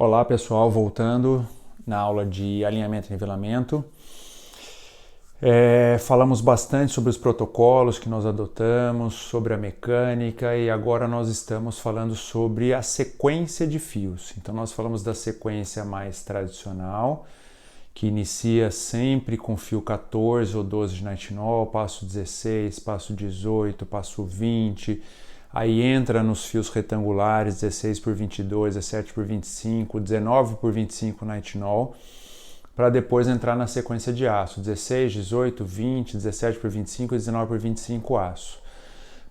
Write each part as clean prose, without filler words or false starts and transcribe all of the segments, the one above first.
Olá pessoal, voltando na aula de alinhamento e nivelamento. Falamos bastante sobre os protocolos que nós adotamos, sobre a mecânica e agora nós estamos falando sobre a sequência de fios. Então nós falamos da sequência mais tradicional, que inicia sempre com fio 14 ou 12 de nitinol, passo 16, passo 18, passo 20, aí entra nos fios retangulares 16 por 22, 17 por 25, 19 por 25 nitinol, para depois entrar na sequência de aço, 16, 18, 20, 17 por 25 e 19 por 25 aço.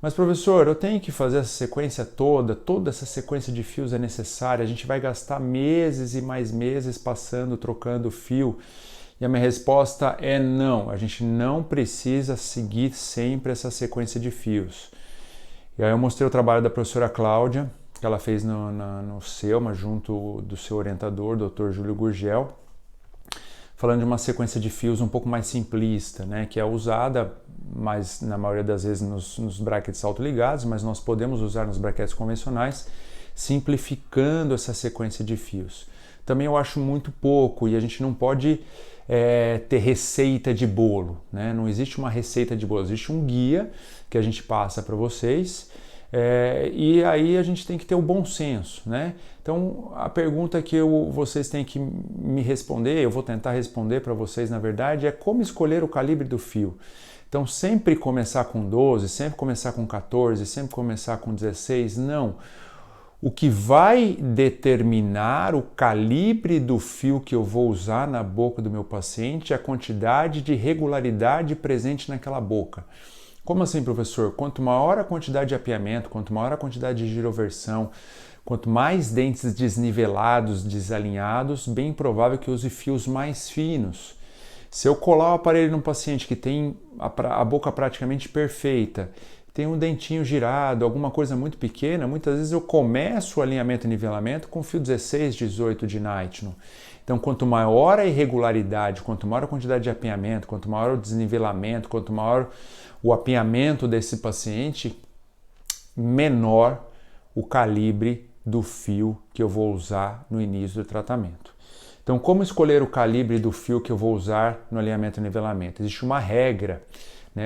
Mas professor, eu tenho que fazer essa sequência toda essa sequência de fios é necessária, a gente vai gastar meses e mais meses passando, trocando fio. E a minha resposta é não, a gente não precisa seguir sempre essa sequência de fios. E aí eu mostrei o trabalho da professora Cláudia, que ela fez no Selma, junto do seu orientador, Dr. Júlio Gurgel, falando de uma sequência de fios um pouco mais simplista, né, que é usada mais, na maioria das vezes nos brackets autoligados, mas nós podemos usar nos brackets convencionais, simplificando essa sequência de fios. Também eu acho muito pouco e a gente não pode ter receita de bolo, né? Não existe uma receita de bolo, existe um guia que a gente passa para vocês e aí a gente tem que ter o bom senso, né? Então a pergunta que vocês têm que me responder, eu vou tentar responder para vocês na verdade, é como escolher o calibre do fio. Então sempre começar com 12, sempre começar com 14, sempre começar com 16, não. O que vai determinar o calibre do fio que eu vou usar na boca do meu paciente é a quantidade de regularidade presente naquela boca. Como assim, professor? Quanto maior a quantidade de apiamento, quanto maior a quantidade de giroversão, quanto mais dentes desnivelados, desalinhados, bem provável que eu use fios mais finos. Se eu colar o aparelho num paciente que tem a boca praticamente perfeita, tem um dentinho girado, alguma coisa muito pequena, muitas vezes eu começo o alinhamento e nivelamento com fio 16, 18 de nitinol. Então, quanto maior a irregularidade, quanto maior a quantidade de apinhamento, quanto maior o desnivelamento, quanto maior o apinhamento desse paciente, menor o calibre do fio que eu vou usar no início do tratamento. Então, como escolher o calibre do fio que eu vou usar no alinhamento e nivelamento? Existe uma regra.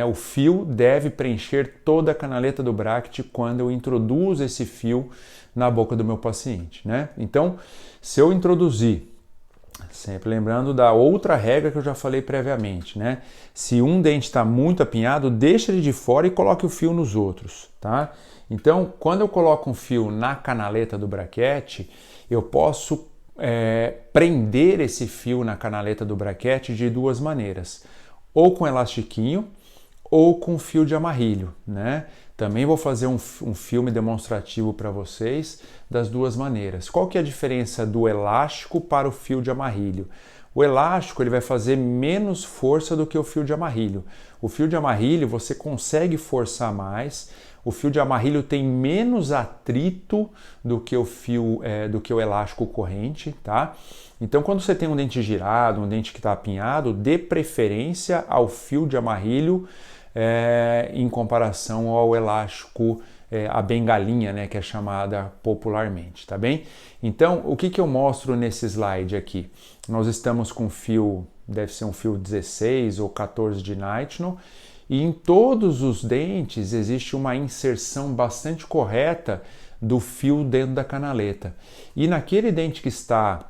O fio deve preencher toda a canaleta do bracket quando eu introduzo esse fio na boca do meu paciente, né? Então, se eu introduzir, sempre lembrando da outra regra que eu já falei previamente, né? Se um dente está muito apinhado, deixa ele de fora e coloque o fio nos outros, tá? Então, quando eu coloco um fio na canaleta do bracket, eu posso prender esse fio na canaleta do bracket de duas maneiras, ou com elastiquinho, ou com fio de amarrilho, né? Também vou fazer um filme demonstrativo para vocês das duas maneiras. Qual que é a diferença do elástico para o fio de amarrilho? O elástico ele vai fazer menos força do que o fio de amarrilho. O fio de amarrilho você consegue forçar mais. O fio de amarrilho tem menos atrito do que o elástico corrente, tá? Então, quando você tem um dente girado, um dente que está apinhado, dê preferência ao fio de amarrilho em comparação ao elástico, a bengalinha, né, que é chamada popularmente, tá bem? Então, o que eu mostro nesse slide aqui? Nós estamos com fio, deve ser um fio 16 ou 14 de nitinol, e em todos os dentes existe uma inserção bastante correta do fio dentro da canaleta. E naquele dente que está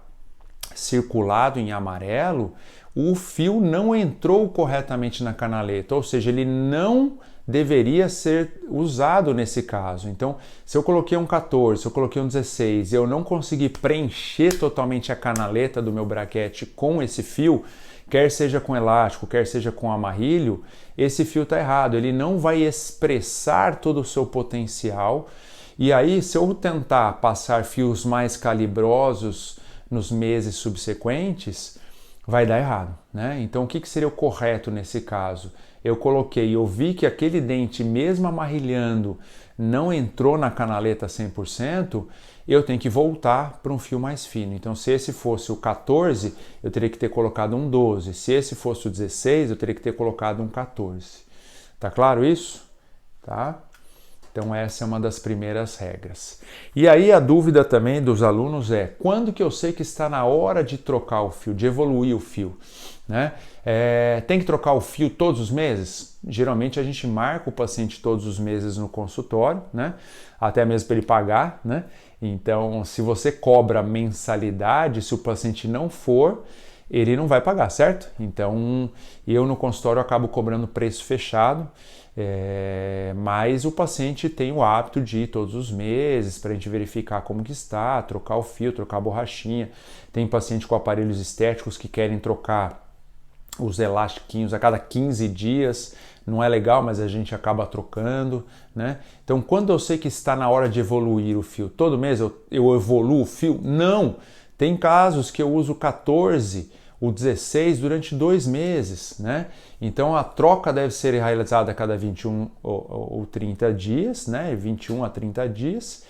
circulado em amarelo, o fio não entrou corretamente na canaleta, ou seja, ele não deveria ser usado nesse caso. Então, se eu coloquei um 14, se eu coloquei um 16 e eu não consegui preencher totalmente a canaleta do meu bracket com esse fio, quer seja com elástico, quer seja com amarrilho, esse fio está errado, ele não vai expressar todo o seu potencial. E aí, se eu tentar passar fios mais calibrosos nos meses subsequentes, vai dar errado, né? Então, o que seria o correto nesse caso? Eu vi que aquele dente, mesmo amarrilhando, não entrou na canaleta 100%, eu tenho que voltar para um fio mais fino. Então, se esse fosse o 14, eu teria que ter colocado um 12. Se esse fosse o 16, eu teria que ter colocado um 14. Tá claro isso? Tá? Então essa é uma das primeiras regras. E aí a dúvida também dos alunos é: quando que eu sei que está na hora de trocar o fio, de evoluir o fio? Né? Tem que trocar o fio todos os meses? Geralmente a gente marca o paciente todos os meses no consultório, né? Até mesmo para ele pagar, né? Então, se você cobra mensalidade, se o paciente não for, ele não vai pagar, certo? Então, eu no consultório acabo cobrando preço fechado, mas o paciente tem o hábito de ir todos os meses para a gente verificar como que está, trocar o fio, trocar a borrachinha. Tem paciente com aparelhos estéticos que querem trocar os elastiquinhos a cada 15 dias, não é legal, mas a gente acaba trocando, né? Então, quando eu sei que está na hora de evoluir o fio, todo mês eu evoluo o fio? Não! Tem casos que eu uso o 14, o 16 durante 2 meses, né? Então, a troca deve ser realizada a cada 21 ou 30 dias, né? 21 a 30 dias,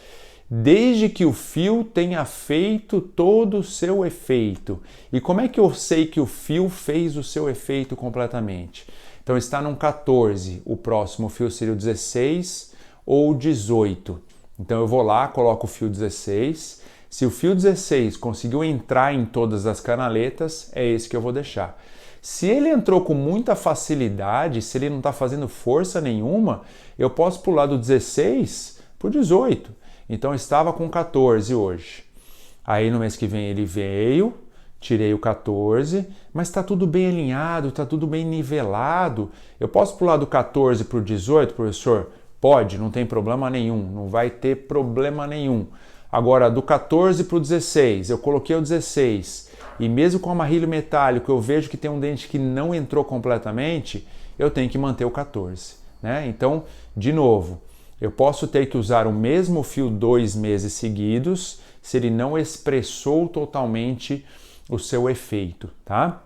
desde que o fio tenha feito todo o seu efeito. E como é que eu sei que o fio fez o seu efeito completamente? Então está num 14, o próximo fio seria o 16 ou 18. Então eu vou lá, coloco o fio 16. Se o fio 16 conseguiu entrar em todas as canaletas, é esse que eu vou deixar. Se ele entrou com muita facilidade, se ele não está fazendo força nenhuma, eu posso pular do 16 para o 18. Então estava com 14 hoje. Aí no mês que vem ele veio, tirei o 14, mas está tudo bem alinhado, está tudo bem nivelado. Eu posso pular do 14 para o 18, professor? Pode, não tem problema nenhum, não vai ter problema nenhum. Agora, do 14 para o 16, eu coloquei o 16 e mesmo com o amarrilho metálico eu vejo que tem um dente que não entrou completamente, eu tenho que manter o 14, né? Então, de novo, eu posso ter que usar o mesmo fio 2 meses seguidos se ele não expressou totalmente o seu efeito, tá?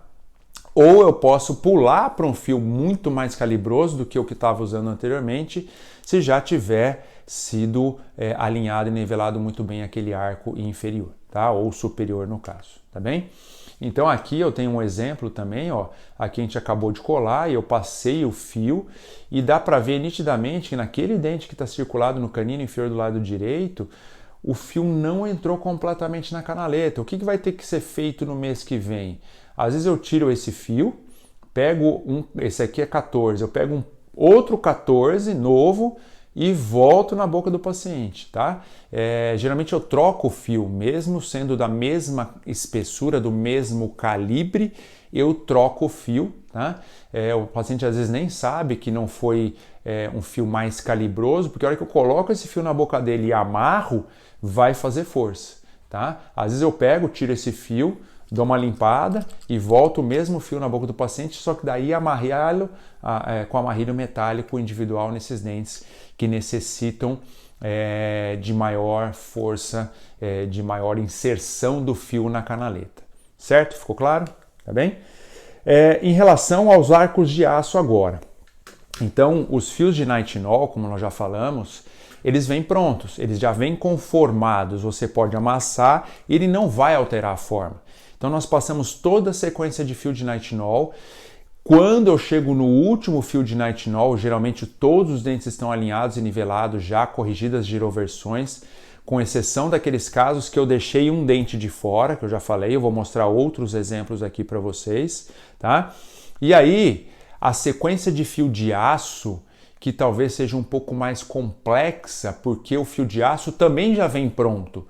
Ou eu posso pular para um fio muito mais calibroso do que o que estava usando anteriormente, se já tiver sido alinhado e nivelado muito bem aquele arco inferior, tá? Ou superior no caso, tá bem? Então aqui eu tenho um exemplo também, ó. Aqui a gente acabou de colar e eu passei o fio e dá para ver nitidamente que naquele dente que está circulado no canino inferior do lado direito, o fio não entrou completamente na canaleta. O que vai ter que ser feito no mês que vem? Às vezes eu tiro esse fio, pego esse aqui é 14, eu pego um outro 14 novo e volto na boca do paciente, tá? Geralmente eu troco o fio, mesmo sendo da mesma espessura, do mesmo calibre, eu troco o fio, tá? O paciente às vezes nem sabe que não foi um fio mais calibroso, porque a hora que eu coloco esse fio na boca dele e amarro, vai fazer força, tá? Às vezes eu pego, tiro esse fio, dou uma limpada e volto o mesmo fio na boca do paciente, só que daí amarrá-lo com amarrilho metálico individual nesses dentes que necessitam de maior força, de maior inserção do fio na canaleta. Certo? Ficou claro? Tá bem? Em relação aos arcos de aço agora. Então, os fios de nitinol, como nós já falamos, eles vêm prontos, eles já vêm conformados, você pode amassar e ele não vai alterar a forma. Então nós passamos toda a sequência de fio de nitinol. Quando eu chego no último fio de nitinol, geralmente todos os dentes estão alinhados e nivelados, já corrigidas as giroversões, com exceção daqueles casos que eu deixei um dente de fora, que eu já falei, eu vou mostrar outros exemplos aqui para vocês, tá? E aí, a sequência de fio de aço, que talvez seja um pouco mais complexa, porque o fio de aço também já vem pronto.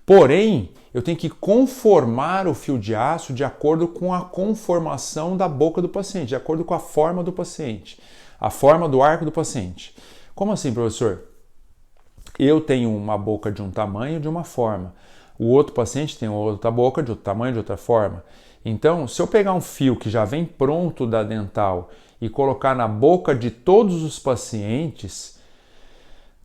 Porém, eu tenho que conformar o fio de aço de acordo com a conformação da boca do paciente, de acordo com a forma do paciente, a forma do arco do paciente. Como assim, professor? Eu tenho uma boca de um tamanho, de uma forma. O outro paciente tem outra boca de outro tamanho, de outra forma. Então, se eu pegar um fio que já vem pronto da dental e colocar na boca de todos os pacientes,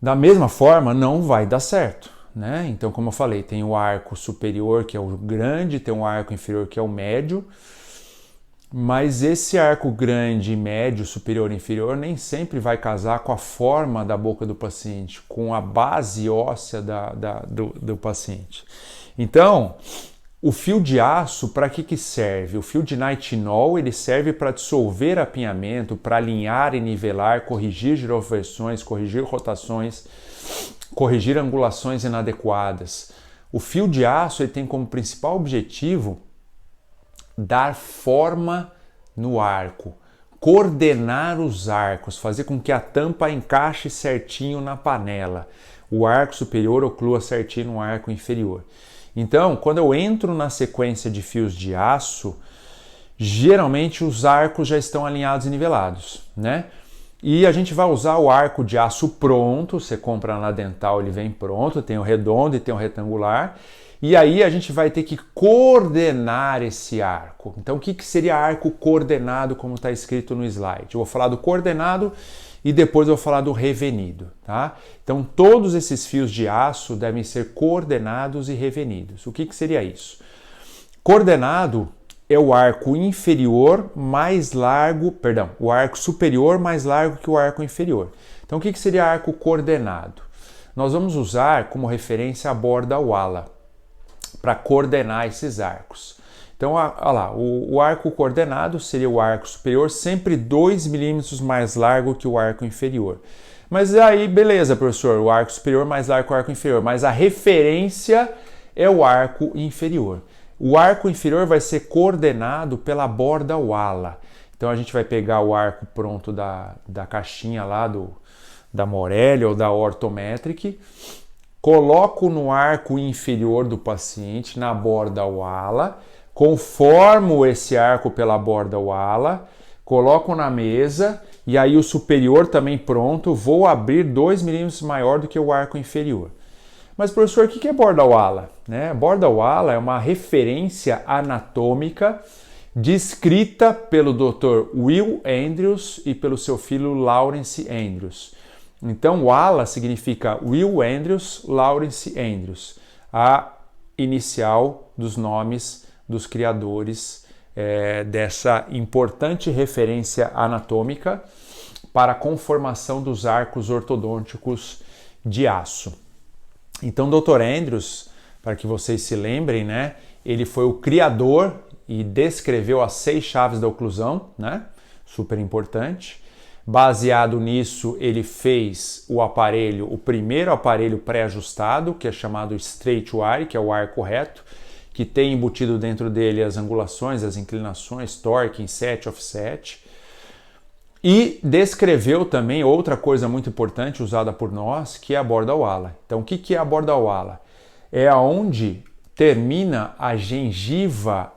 da mesma forma, não vai dar certo, né? Então, como eu falei, tem o arco superior, que é o grande, tem o arco inferior, que é o médio, mas esse arco grande, médio, superior e inferior nem sempre vai casar com a forma da boca do paciente, com a base óssea do paciente. Então, O fio de aço, para que serve? O fio de nitinol ele serve para dissolver apinhamento, para alinhar e nivelar, corrigir giroversões, corrigir rotações, corrigir angulações inadequadas. O fio de aço ele tem como principal objetivo dar forma no arco, coordenar os arcos, fazer com que a tampa encaixe certinho na panela, o arco superior oclua certinho no arco inferior. Então, quando eu entro na sequência de fios de aço, geralmente os arcos já estão alinhados e nivelados, né? E a gente vai usar o arco de aço pronto, você compra na Dental, ele vem pronto, tem o redondo e tem o retangular, e aí a gente vai ter que coordenar esse arco. Então o que seria arco coordenado, como está escrito no slide? Eu vou falar do coordenado e depois eu vou falar do revenido, tá? Então todos esses fios de aço devem ser coordenados e revenidos. O que seria isso? Coordenado é o arco inferior mais largo, perdão, o arco superior mais largo que o arco inferior. Então o que seria arco coordenado? Nós vamos usar como referência a borda Walla para coordenar esses arcos. Então, olha lá, o arco coordenado seria o arco superior sempre 2 milímetros mais largo que o arco inferior. Mas aí, beleza, professor, o arco superior mais largo que o arco inferior, mas a referência é o arco inferior. O arco inferior vai ser coordenado pela borda Walla. Então a gente vai pegar o arco pronto da caixinha lá da Morelli ou da Orthometric, coloco no arco inferior do paciente, na borda Walla, conformo esse arco pela borda Walla, coloco na mesa e aí o superior também pronto, vou abrir 2 milímetros maior do que o arco inferior. Mas, professor, o que é borda Walla? Borda Walla é uma referência anatômica descrita pelo Dr. Will Andrews e pelo seu filho Lawrence Andrews. Então, Walla significa Will Andrews, Lawrence Andrews, a inicial dos nomes dos criadores dessa importante referência anatômica para a conformação dos arcos ortodônticos de aço. Então, Dr. Andrews, para que vocês se lembrem, ele foi o criador e descreveu as 6 chaves da oclusão, super importante. Baseado nisso, ele fez o primeiro aparelho pré-ajustado, que é chamado straight wire, que é o arco reto, que tem embutido dentro dele as angulações, as inclinações, torque, inset, offset. E descreveu também outra coisa muito importante usada por nós, que é a borda Walla. Então, o que é a borda Walla? É onde termina a gengiva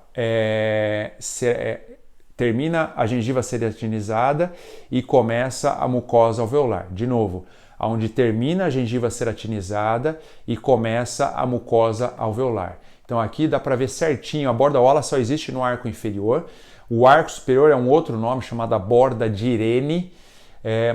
ceratinizada e começa a mucosa alveolar. De novo, onde termina a gengiva ceratinizada e começa a mucosa alveolar. Então aqui dá para ver certinho, a borda Walla só existe no arco inferior. O arco superior é um outro nome chamado borda de Irene,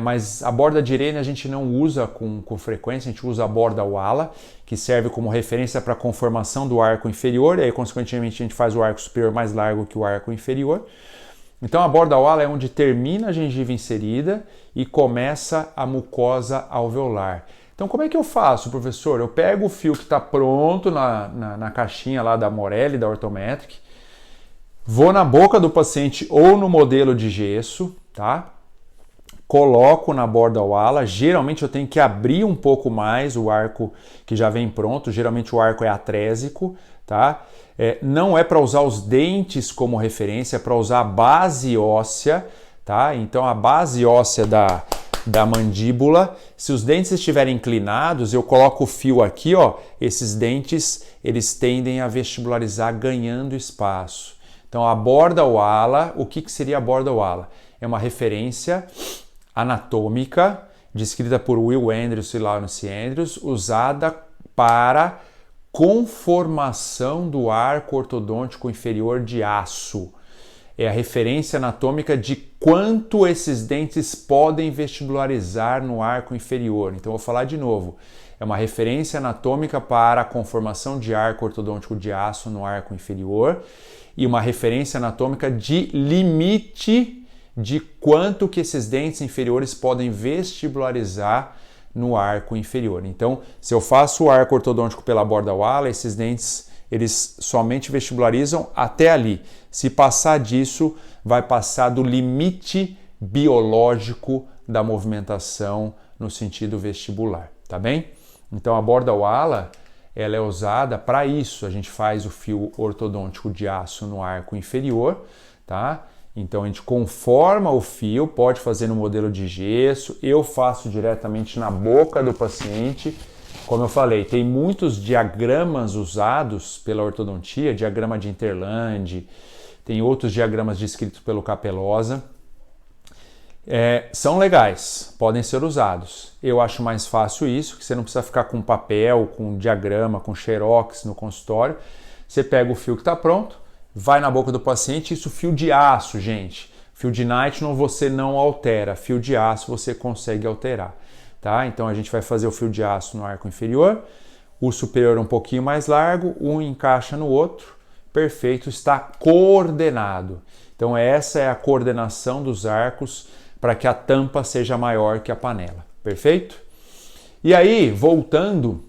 mas a borda de Irene a gente não usa com frequência, a gente usa a borda Walla, que serve como referência para a conformação do arco inferior, e aí consequentemente a gente faz o arco superior mais largo que o arco inferior. Então a borda Walla é onde termina a gengiva inserida e começa a mucosa alveolar. Então como é que eu faço, professor? Eu pego o fio que está pronto na caixinha lá da Morelli, da Orthometric, vou na boca do paciente ou no modelo de gesso, tá? Coloco na borda Walla, geralmente eu tenho que abrir um pouco mais o arco que já vem pronto, geralmente o arco é atrésico, tá? Não é para usar os dentes como referência, é para usar a base óssea, tá? Então a base óssea da mandíbula, se os dentes estiverem inclinados, eu coloco o fio aqui, ó, esses dentes eles tendem a vestibularizar ganhando espaço. Então a borda Walla, o que seria a borda Walla? É uma referência anatômica descrita por Will Andrews e Lawrence Andrews, usada para conformação do arco ortodôntico inferior de aço. É a referência anatômica de quanto esses dentes podem vestibularizar no arco inferior. Então, eu vou falar de novo. É uma referência anatômica para a conformação de arco ortodôntico de aço no arco inferior e uma referência anatômica de limite de quanto que esses dentes inferiores podem vestibularizar no arco inferior. Então, se eu faço o arco ortodôntico pela borda Walla, esses dentes eles somente vestibularizam até ali. Se passar disso, vai passar do limite biológico da movimentação no sentido vestibular, tá bem? Então a borda wala, ela é usada para isso. A gente faz o fio ortodôntico de aço no arco inferior, tá? Então a gente conforma o fio, pode fazer no modelo de gesso, eu faço diretamente na boca do paciente. Como eu falei, tem muitos diagramas usados pela ortodontia, diagrama de Interland, tem outros diagramas descritos pelo Capelosa. São legais, podem ser usados. Eu acho mais fácil isso, que você não precisa ficar com papel, com diagrama, com xerox no consultório. Você pega o fio que está pronto, vai na boca do paciente, isso fio de aço, gente. Fio de Nitinol você não altera, fio de aço você consegue alterar. Tá? Então a gente vai fazer o fio de aço no arco inferior, o superior um pouquinho mais largo, um encaixa no outro, perfeito, está coordenado. Então essa é a coordenação dos arcos para que a tampa seja maior que a panela, perfeito? E aí, voltando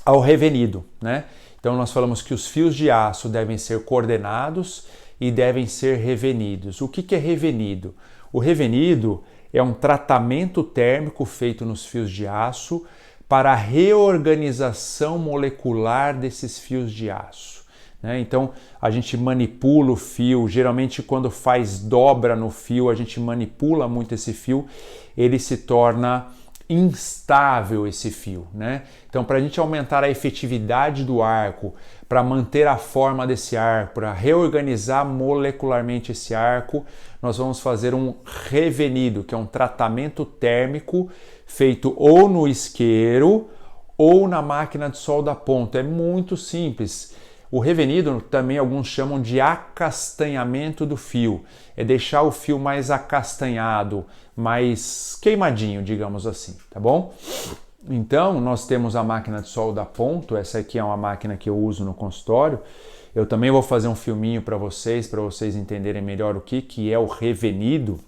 ao revenido, né? Então nós falamos que os fios de aço devem ser coordenados e devem ser revenidos. O que é revenido? O revenido é um tratamento térmico feito nos fios de aço para a reorganização molecular desses fios de aço, né? Então a gente manipula o fio, geralmente quando faz dobra no fio, a gente manipula muito esse fio, ele se torna instável esse fio, né? Então para a gente aumentar a efetividade do arco, para manter a forma desse arco, para reorganizar molecularmente esse arco, nós vamos fazer um revenido, que é um tratamento térmico feito ou no isqueiro ou na máquina de solda a ponto. É muito simples. O revenido também alguns chamam de acastanhamento do fio. É deixar o fio mais acastanhado, mais queimadinho, digamos assim, tá bom? Então, nós temos a máquina de solda a ponto. Essa aqui é uma máquina que eu uso no consultório. Eu também vou fazer um filminho para vocês entenderem melhor o que é o revenido.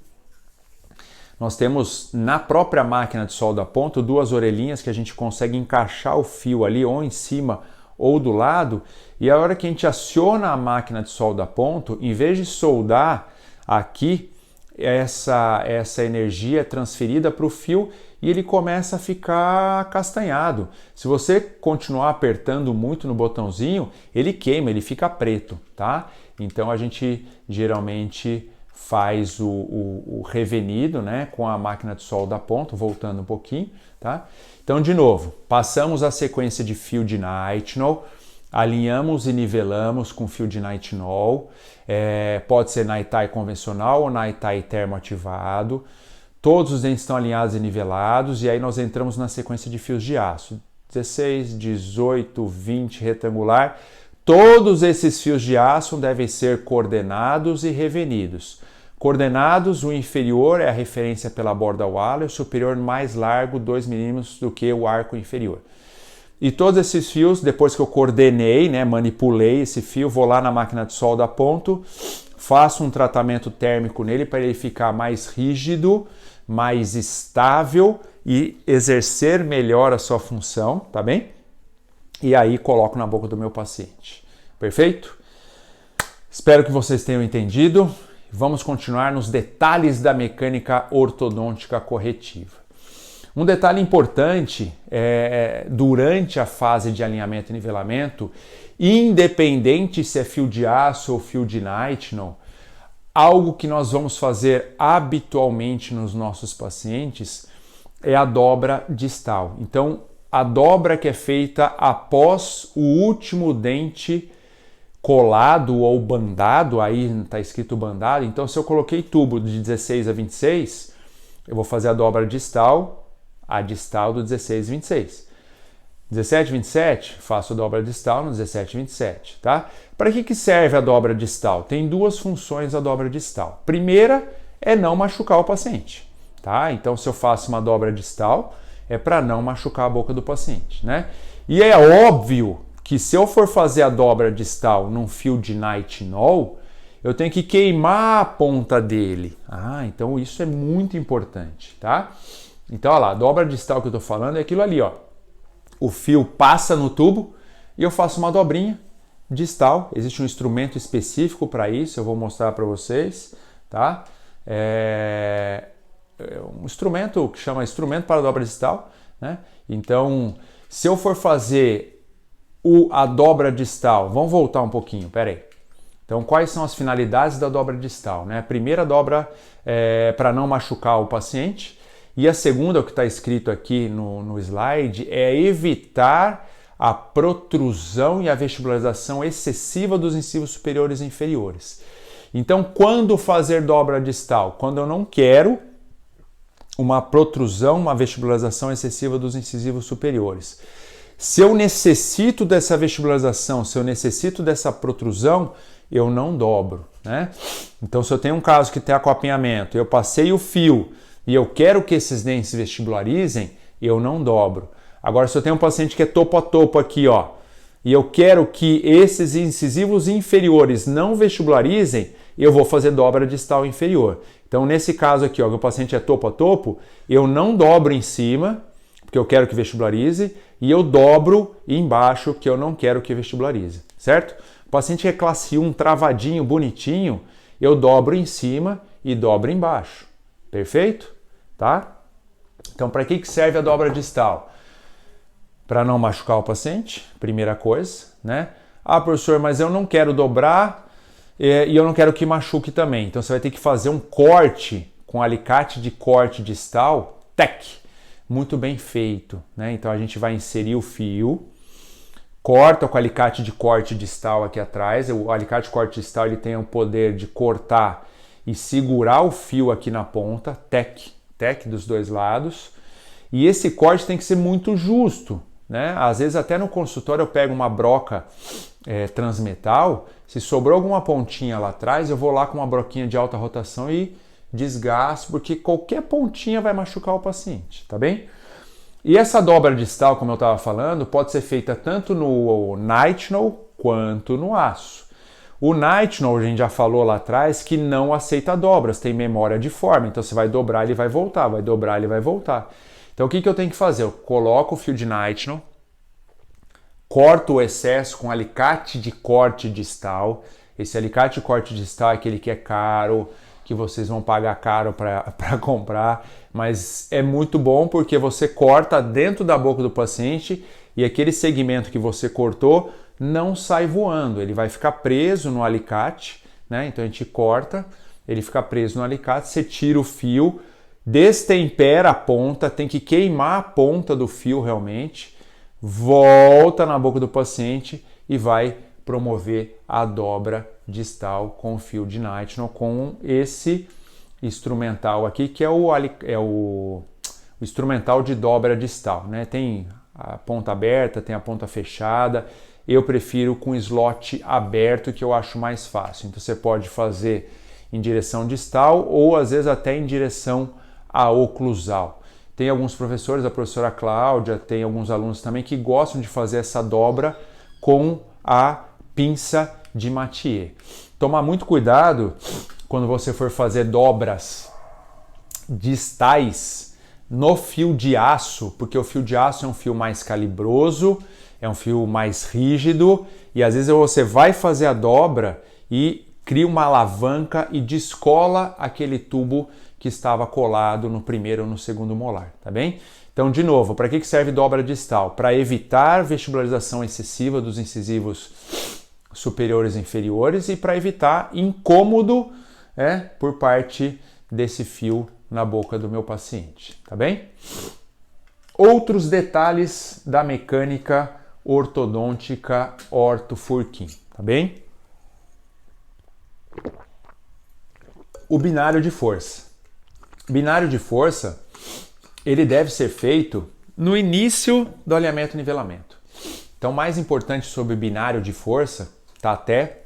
Nós temos na própria máquina de solda a ponto duas orelhinhas que a gente consegue encaixar o fio ali ou em cima ou do lado, e a hora que a gente aciona a máquina de solda a ponto, em vez de soldar aqui, essa energia é transferida para o fio e ele começa a ficar castanhado. Se você continuar apertando muito no botãozinho, ele queima, ele fica preto, tá? Então a gente geralmente faz o revenido, né, com a máquina de solda a ponto, voltando um pouquinho, tá? Então, de novo, passamos a sequência de fio de nitinol, alinhamos e nivelamos com fio de nitinol, pode ser Nitai convencional ou Nitai termoativado, todos os dentes estão alinhados e nivelados, e aí nós entramos na sequência de fios de aço, 16, 18, 20 retangular, todos esses fios de aço devem ser coordenados e revenidos. Coordenados, o inferior é a referência pela borda wala, e o superior mais largo, 2 milímetros do que o arco inferior. E todos esses fios, depois que eu coordenei, né, manipulei esse fio, vou lá na máquina de solda a ponto, faço um tratamento térmico nele para ele ficar mais rígido, mais estável e exercer melhor a sua função, tá bem? E aí coloco na boca do meu paciente. Perfeito? Espero que vocês tenham entendido. Vamos continuar nos detalhes da mecânica ortodôntica corretiva. Um detalhe importante durante a fase de alinhamento e nivelamento, independente se é fio de aço ou fio de nitinol, algo que nós vamos fazer habitualmente nos nossos pacientes é a dobra distal. Então, a dobra que é feita após o último dente colado ou bandado, aí está escrito bandado, então se eu coloquei tubo de 16 a 26, eu vou fazer a dobra distal, a distal do 16 a 26. 17 a 27, faço a dobra distal no 17 a 27, tá? Para que serve a dobra distal? Tem duas funções a dobra distal. Primeira é não machucar o paciente, tá? Então se eu faço uma dobra distal, é para não machucar a boca do paciente, né? E é óbvio que se eu for fazer a dobra distal num fio de nitinol, eu tenho que queimar a ponta dele. Então isso é muito importante, tá? Então, olha lá, a dobra distal que eu tô falando é aquilo ali, ó. O fio passa no tubo e eu faço uma dobrinha distal. Existe um instrumento específico para isso, eu vou mostrar para vocês, tá? É um instrumento que chama instrumento para dobra distal, né? Então, se eu for fazer a dobra distal, vamos voltar um pouquinho, peraí. Então, quais são as finalidades da dobra distal, né? A primeira dobra é para não machucar o paciente, e a segunda, o que está escrito aqui no slide, é evitar a protrusão e a vestibularização excessiva dos incisivos superiores e inferiores. Então, quando fazer dobra distal? Quando eu não quero uma protrusão, uma vestibularização excessiva dos incisivos superiores. Se eu necessito dessa vestibularização, se eu necessito dessa protrusão, eu não dobro, né? Então, se eu tenho um caso que tem acopinhamento, eu passei o fio e eu quero que esses dentes se vestibularizem, eu não dobro. Agora, se eu tenho um paciente que é topo a topo aqui, ó, e eu quero que esses incisivos inferiores não vestibularizem, eu vou fazer dobra distal inferior. Então, nesse caso aqui, ó, que o paciente é topo a topo, eu não dobro em cima, porque eu quero que vestibularize, e eu dobro embaixo, porque eu não quero que vestibularize, certo? O paciente que é classe 1, travadinho, bonitinho, eu dobro em cima e dobro embaixo. Perfeito? Tá? Então, para que serve a dobra distal? Para não machucar o paciente, primeira coisa, né? Ah, professor, mas eu não quero dobrar e eu não quero que machuque também. Então, você vai ter que fazer um corte com alicate de corte distal, tec, muito bem feito, né? Então, a gente vai inserir o fio, corta com o alicate de corte distal aqui atrás. O alicate de corte distal ele tem o poder de cortar e segurar o fio aqui na ponta, tec dos dois lados. E esse corte tem que ser muito justo, né? Às vezes até no consultório eu pego uma broca transmetal, se sobrou alguma pontinha lá atrás, eu vou lá com uma broquinha de alta rotação e desgasto, porque qualquer pontinha vai machucar o paciente, tá bem? E essa dobra distal, como eu estava falando, pode ser feita tanto no nitinol quanto no aço. O nitinol, a gente já falou lá atrás, que não aceita dobras, tem memória de forma, então você vai dobrar, ele vai voltar, vai dobrar, ele vai voltar. Então o que eu tenho que fazer? Eu coloco o fio de nitinol, corto o excesso com alicate de corte distal. Esse alicate de corte distal é aquele que é caro, que vocês vão pagar caro para comprar, mas é muito bom porque você corta dentro da boca do paciente e aquele segmento que você cortou não sai voando, ele vai ficar preso no alicate, né? Então a gente corta, ele fica preso no alicate, você tira o fio, destempera a ponta, tem que queimar a ponta do fio realmente, volta na boca do paciente e vai promover a dobra distal com o fio de nitinol, com esse instrumental aqui, que é o instrumental de dobra distal, né? Tem a ponta aberta, tem a ponta fechada. Eu prefiro com slot aberto, que eu acho mais fácil. Então você pode fazer em direção distal ou às vezes até em direção a oclusal. Tem alguns professores, a professora Cláudia, tem alguns alunos também que gostam de fazer essa dobra com a pinça de Mathieu. Tomar muito cuidado quando você for fazer dobras distais no fio de aço, porque o fio de aço é um fio mais calibroso, é um fio mais rígido e às vezes você vai fazer a dobra e cria uma alavanca e descola aquele tubo que estava colado no primeiro ou no segundo molar, tá bem? Então, de novo, para que serve dobra distal? Para evitar vestibularização excessiva dos incisivos superiores e inferiores e para evitar incômodo por parte desse fio na boca do meu paciente, tá bem? Outros detalhes da mecânica ortodôntica ortofurquim, tá bem? O binário de força. Binário de força, ele deve ser feito no início do alinhamento e nivelamento. Então, o mais importante sobre o binário de força, tá até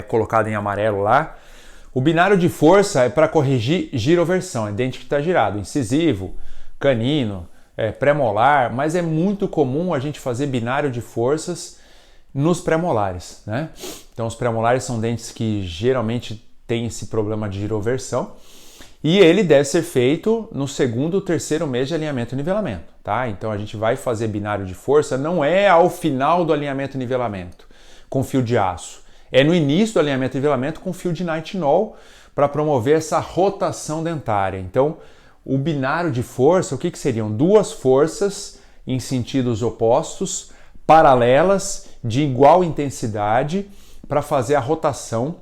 colocado em amarelo lá. O binário de força é para corrigir giroversão, é dente que está girado, incisivo, canino, pré-molar, mas é muito comum a gente fazer binário de forças nos pré-molares, né? Então, os pré-molares são dentes que geralmente têm esse problema de giroversão. E ele deve ser feito no segundo ou terceiro mês de alinhamento e nivelamento, tá? Então a gente vai fazer binário de força, não é ao final do alinhamento e nivelamento. com fio de aço. É no início do alinhamento e nivelamento com fio de nitinol para promover essa rotação dentária. Então, o binário de força, o que seriam? Duas forças em sentidos opostos, paralelas, de igual intensidade, para fazer a rotação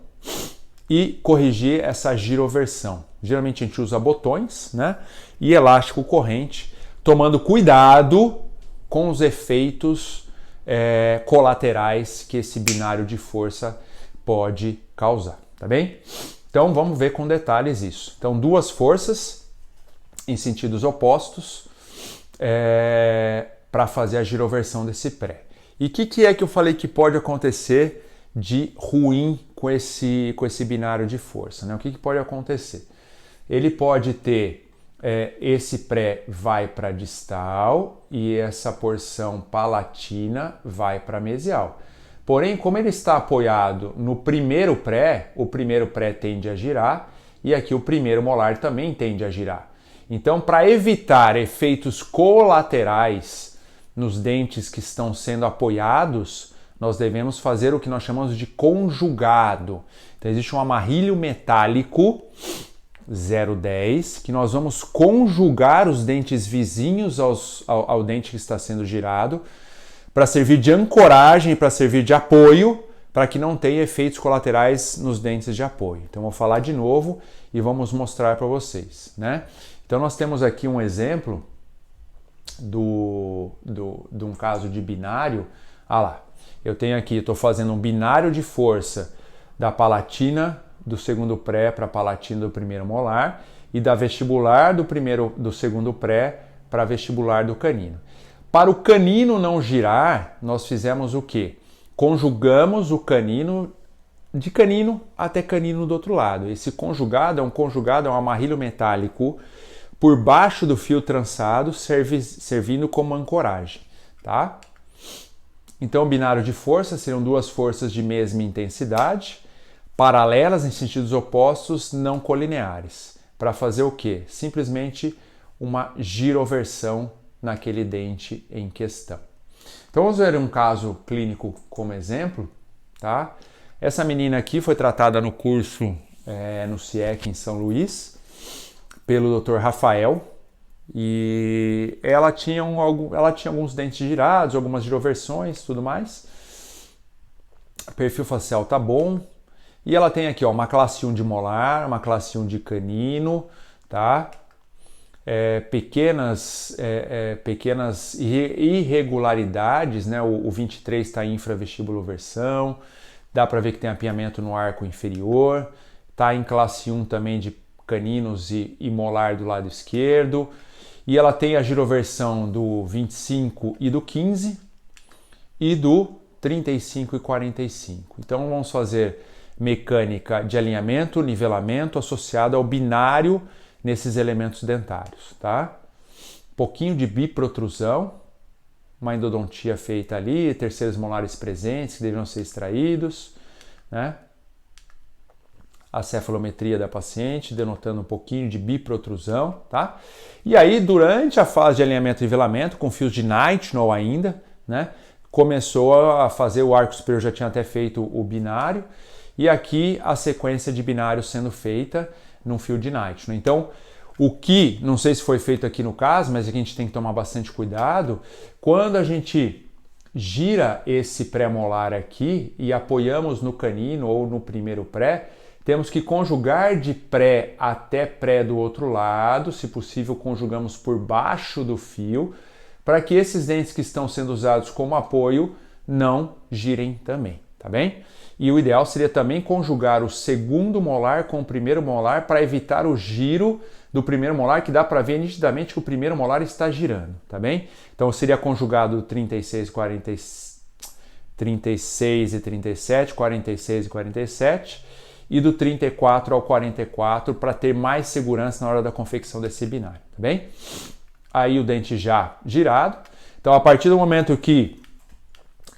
e corrigir essa giroversão. Geralmente a gente usa botões, né? E elástico corrente, tomando cuidado com os efeitos colaterais que esse binário de força pode causar, tá bem? Então vamos ver com detalhes isso. Então duas forças em sentidos opostos para fazer a giroversão desse pré. E o que é que eu falei que pode acontecer de ruim com esse binário de força, né? O que pode acontecer? Ele pode ter esse pré vai para distal e essa porção palatina vai para mesial. Porém, como ele está apoiado no primeiro pré, o primeiro pré tende a girar e aqui o primeiro molar também tende a girar. Então, para evitar efeitos colaterais nos dentes que estão sendo apoiados, nós devemos fazer o que nós chamamos de conjugado. Então, existe um amarrilho metálico 0,10 que nós vamos conjugar os dentes vizinhos ao dente que está sendo girado para servir de ancoragem, para servir de apoio, para que não tenha efeitos colaterais nos dentes de apoio. Então, vou falar de novo e vamos mostrar para vocês, né? Então, nós temos aqui um exemplo de um caso de binário. Ah lá, eu tenho aqui, estou fazendo um binário de força da palatina do segundo pré para a palatina do primeiro molar e da vestibular do segundo pré para a vestibular do canino. Para o canino não girar, nós fizemos o quê? Conjugamos o canino de canino até canino do outro lado. Esse conjugado é um amarrilho metálico por baixo do fio trançado, servindo como ancoragem, tá? Então, o binário de força seriam duas forças de mesma intensidade, paralelas em sentidos opostos, não colineares. Para fazer o quê? Simplesmente uma giroversão naquele dente em questão. Então, vamos ver um caso clínico como exemplo, tá? Essa menina aqui foi tratada no curso no CIEC em São Luís, pelo Dr. Rafael, e ela tinha alguns dentes girados, algumas giroversões, tudo mais. O perfil facial tá bom. E ela tem aqui, ó, uma classe 1 de molar, uma classe 1 de canino, tá? Pequenas irregularidades, né? O 23 está em infravestibuloversão, dá para ver que tem apinhamento no arco inferior, tá em classe 1 também de caninos e molar do lado esquerdo, e ela tem a giroversão do 25 e do 15 e do 35 e 45. Então vamos fazer mecânica de alinhamento, nivelamento associado ao binário nesses elementos dentários, tá? Um pouquinho de biprotrusão, uma endodontia feita ali, terceiros molares presentes que deveriam ser extraídos, né? A cefalometria da paciente, denotando um pouquinho de biprotrusão, tá? E aí, durante a fase de alinhamento e nivelamento, com fios de nitinol ainda, né? Começou a fazer o arco superior, já tinha até feito o binário, e aqui a sequência de binário sendo feita num fio de nitinol. Então, o que, não sei se foi feito aqui no caso, mas aqui a gente tem que tomar bastante cuidado, quando a gente gira esse pré-molar aqui e apoiamos no canino ou no primeiro pré, temos que conjugar de pré até pré do outro lado, se possível conjugamos por baixo do fio, para que esses dentes que estão sendo usados como apoio não girem também, tá bem? E o ideal seria também conjugar o segundo molar com o primeiro molar para evitar o giro do primeiro molar, que dá para ver nitidamente que o primeiro molar está girando, tá bem? Então seria conjugado 36 e 37, 46 e 47, e do 34 ao 44 para ter mais segurança na hora da confecção desse binário, tá bem? Aí o dente já girado. Então, a partir do momento que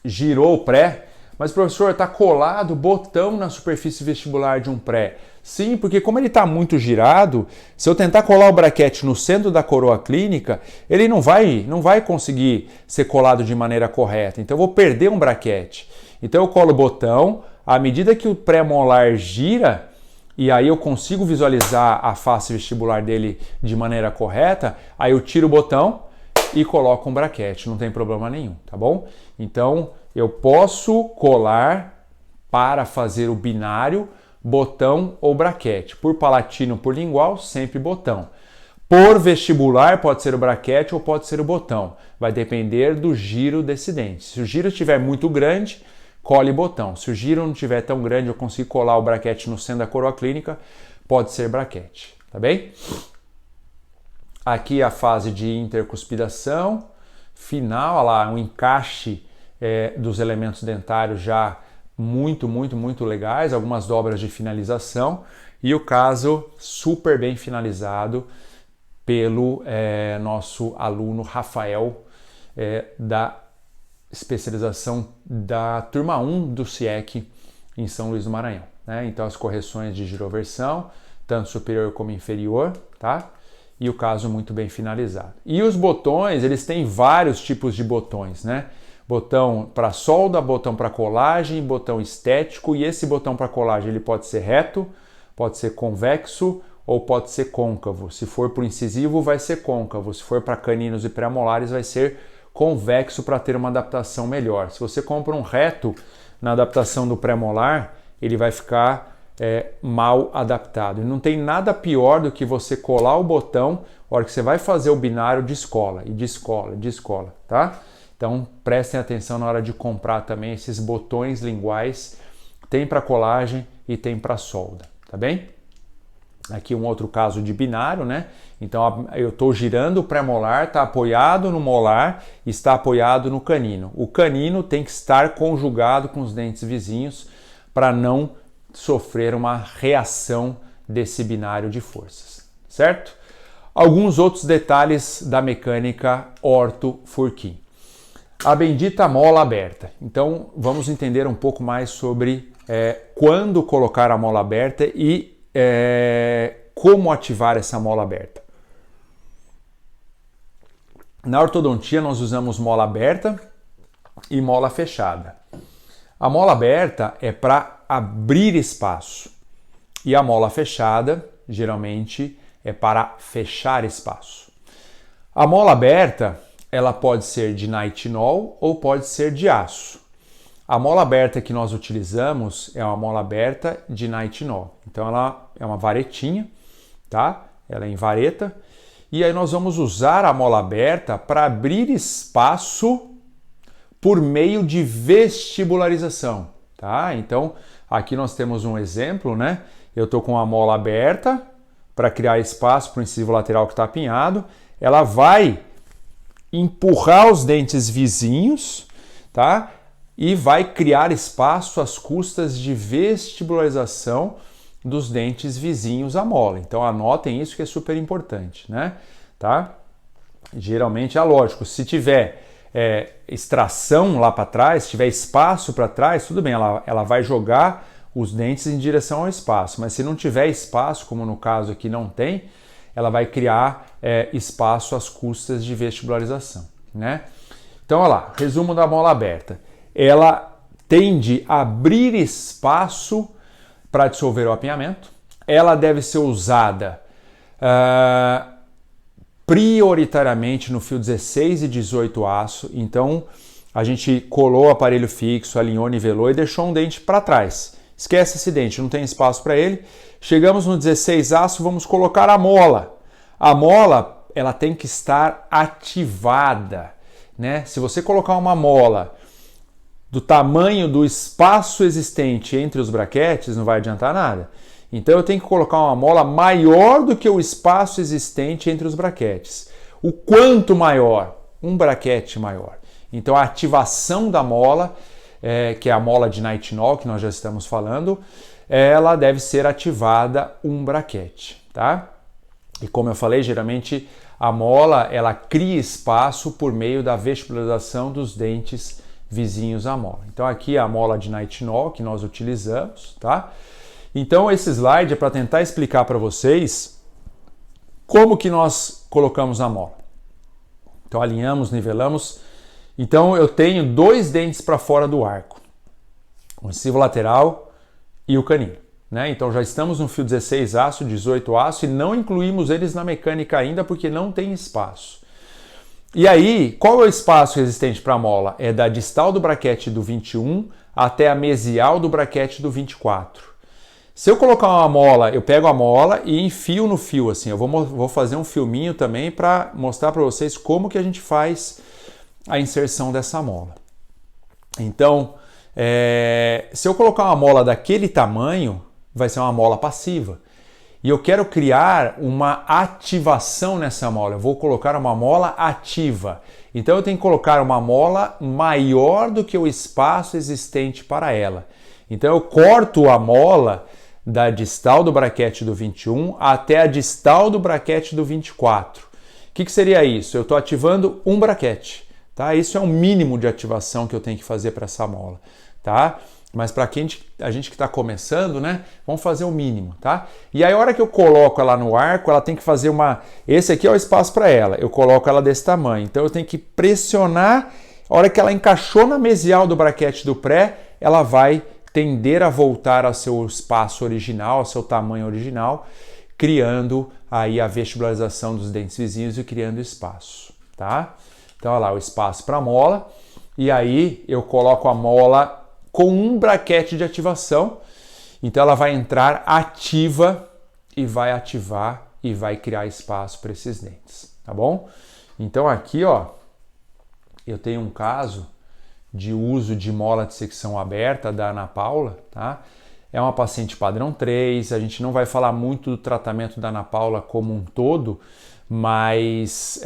girou o pré, mas professor, está colado botão na superfície vestibular de um pré. Sim, porque como ele está muito girado, se eu tentar colar o braquete no centro da coroa clínica, ele não vai conseguir ser colado de maneira correta. Então eu vou perder um braquete. Então eu colo o botão, à medida que o pré-molar gira, e aí eu consigo visualizar a face vestibular dele de maneira correta, aí eu tiro o botão e coloco um braquete, não tem problema nenhum, tá bom? Então eu posso colar para fazer o binário botão ou braquete. Por palatino, por lingual, sempre botão. Por vestibular pode ser o braquete ou pode ser o botão. Vai depender do giro desse dente. Se o giro estiver muito grande, cole botão. Se o giro não estiver tão grande, eu consigo colar o braquete no centro da coroa clínica, pode ser braquete, tá bem? Aqui a fase de intercuspidação final, olha lá, um encaixe dos elementos dentários já muito legais, algumas dobras de finalização e o caso super bem finalizado pelo nosso aluno Rafael da especialização da turma 1 do CIEC em São Luís do Maranhão, né? Então as correções de giroversão, tanto superior como inferior, tá? E o caso muito bem finalizado. E os botões, eles têm vários tipos de botões, né? Botão para solda, botão para colagem, botão estético, e esse botão para colagem ele pode ser reto, pode ser convexo ou pode ser côncavo. Se for para o incisivo, vai ser côncavo. Se for para caninos e pré-molares, vai ser convexo para ter uma adaptação melhor. Se você compra um reto na adaptação do pré-molar, ele vai ficar mal adaptado. E não tem nada pior do que você colar o botão na hora que você vai fazer o binário de escola, tá? Então prestem atenção na hora de comprar também esses botões linguais, tem para colagem e tem para solda, tá bem? Aqui um outro caso de binário, né? Então eu estou girando o pré-molar, está apoiado no molar, está apoiado no canino. O canino tem que estar conjugado com os dentes vizinhos para não sofrer uma reação desse binário de forças, certo? Alguns outros detalhes da mecânica orto-Furquim. A bendita mola aberta. Então vamos entender um pouco mais sobre quando colocar a mola aberta e como ativar essa mola aberta. Na ortodontia nós usamos mola aberta e mola fechada. A mola aberta é para abrir espaço e a mola fechada geralmente é para fechar espaço. A mola aberta ela pode ser de nitinol ou pode ser de aço. A mola aberta que nós utilizamos é uma mola aberta de nitinol. Então ela é uma varetinha, tá? Ela é em vareta. E aí nós vamos usar a mola aberta para abrir espaço por meio de vestibularização, tá? Então aqui nós temos um exemplo, né? Eu estou com a mola aberta para criar espaço para o incisivo lateral que está apinhado. Ela vai empurrar os dentes vizinhos, tá? E vai criar espaço às custas de vestibularização dos dentes vizinhos à mola. Então anotem isso que é super importante, né? Tá? Geralmente é lógico, se tiver extração lá para trás, se tiver espaço para trás, tudo bem, ela vai jogar os dentes em direção ao espaço, mas se não tiver espaço, como no caso aqui não tem, ela vai criar espaço às custas de vestibularização, né? Então, olha lá, resumo da mola aberta. Ela tende a abrir espaço para dissolver o apinhamento. Ela deve ser usada prioritariamente no fio 16 e 18 aço. Então, a gente colou o aparelho fixo, alinhou, nivelou e deixou um dente para trás. Esquece esse dente, não tem espaço para ele. Chegamos no 16 aço, vamos colocar a mola. A mola, ela tem que estar ativada, né? Se você colocar uma mola do tamanho do espaço existente entre os braquetes, não vai adiantar nada. Então eu tenho que colocar uma mola maior do que o espaço existente entre os braquetes. O quanto maior? Um braquete maior. Então a ativação da mola, que é a mola de nitinol que nós já estamos falando, ela deve ser ativada um braquete, tá? E como eu falei, geralmente a mola ela cria espaço por meio da vestibularização dos dentes vizinhos à mola. Então aqui é a mola de nitinol que nós utilizamos, tá? Então esse slide é para tentar explicar para vocês como que nós colocamos a mola. Então alinhamos, nivelamos. Então eu tenho dois dentes para fora do arco. o incisivo lateral e o canino. Né? Então já estamos no fio 16 aço, 18 aço e não incluímos eles na mecânica ainda porque não tem espaço. E aí, qual é o espaço resistente para a mola? É da distal do braquete do 21 até a mesial do braquete do 24. Se eu colocar uma mola, eu pego a mola e enfio no fio, assim, eu vou fazer um filminho também para mostrar para vocês como que a gente faz a inserção dessa mola. Então, se eu colocar uma mola daquele tamanho, vai ser uma mola passiva. E eu quero criar uma ativação nessa mola. Eu vou colocar uma mola ativa. Então eu tenho que colocar uma mola maior do que o espaço existente para ela. Então eu corto a mola da distal do braquete do 21 até a distal do braquete do 24. O que seria isso? Eu estou ativando um braquete. Tá? Isso é o mínimo de ativação que eu tenho que fazer para essa mola. Tá? Mas para a gente que está começando, né, vamos fazer o mínimo, tá? E aí a hora que eu coloco ela no arco, ela tem que fazer uma... Esse aqui é o espaço para ela, eu coloco ela desse tamanho. Então eu tenho que pressionar, a hora que ela encaixou na mesial do braquete do pré, ela vai tender a voltar ao seu espaço original, ao seu tamanho original, criando aí a vestibularização dos dentes vizinhos e criando espaço, tá? Então olha lá, o espaço para a mola, e aí eu coloco a mola com um braquete de ativação, então ela vai entrar ativa e vai ativar e vai criar espaço para esses dentes, tá bom? Então aqui, ó, eu tenho um caso de uso de mola de secção aberta da Ana Paula, tá? É uma paciente padrão 3, a gente não vai falar muito do tratamento da Ana Paula como um todo, mas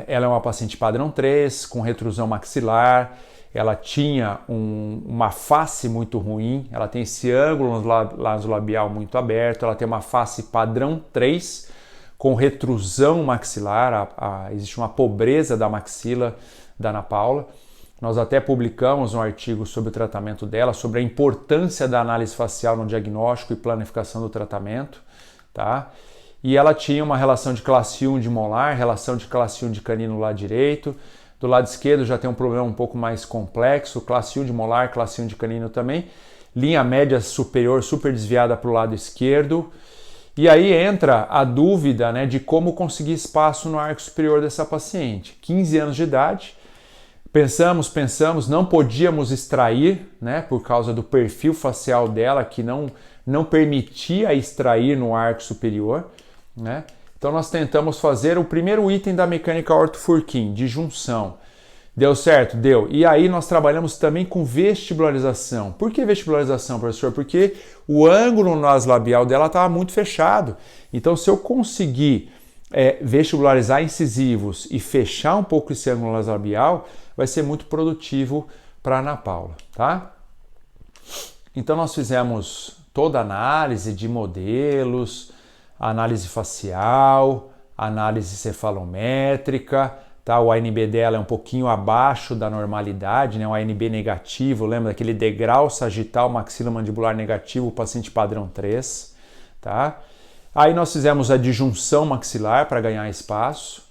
ela é uma paciente padrão 3, com retrusão maxilar. Ela tinha uma face muito ruim, ela tem esse ângulo nasolabial muito aberto, ela tem uma face padrão 3 com retrusão maxilar, existe uma pobreza da maxila da Ana Paula. Nós até publicamos um artigo sobre o tratamento dela, sobre a importância da análise facial no diagnóstico e planificação do tratamento, tá? E ela tinha uma relação de classe 1 de molar, relação de classe 1 de canino no lado direito. Do lado esquerdo já tem um problema um pouco mais complexo, classe 1 de molar, classe 1 de canino também. Linha média superior super desviada para o lado esquerdo. E aí entra a dúvida, né, de como conseguir espaço no arco superior dessa paciente. 15 anos de idade, pensamos, não podíamos extrair, né, por causa do perfil facial dela, que não permitia extrair no arco superior, né? Então nós tentamos fazer o primeiro item da mecânica ortofurquim, de junção. Deu certo? Deu. E aí nós trabalhamos também com vestibularização. Por que vestibularização, professor? Porque o ângulo nasolabial dela estava muito fechado. Então se eu conseguir vestibularizar incisivos e fechar um pouco esse ângulo nasolabial, vai ser muito produtivo para a Ana Paula, tá? Então nós fizemos toda a análise de modelos, análise facial, análise cefalométrica, tá? O ANB dela é um pouquinho abaixo da normalidade, né? O ANB negativo, lembra daquele degrau sagital maxilomandibular negativo, o paciente padrão 3, tá? Aí nós fizemos a disjunção maxilar para ganhar espaço.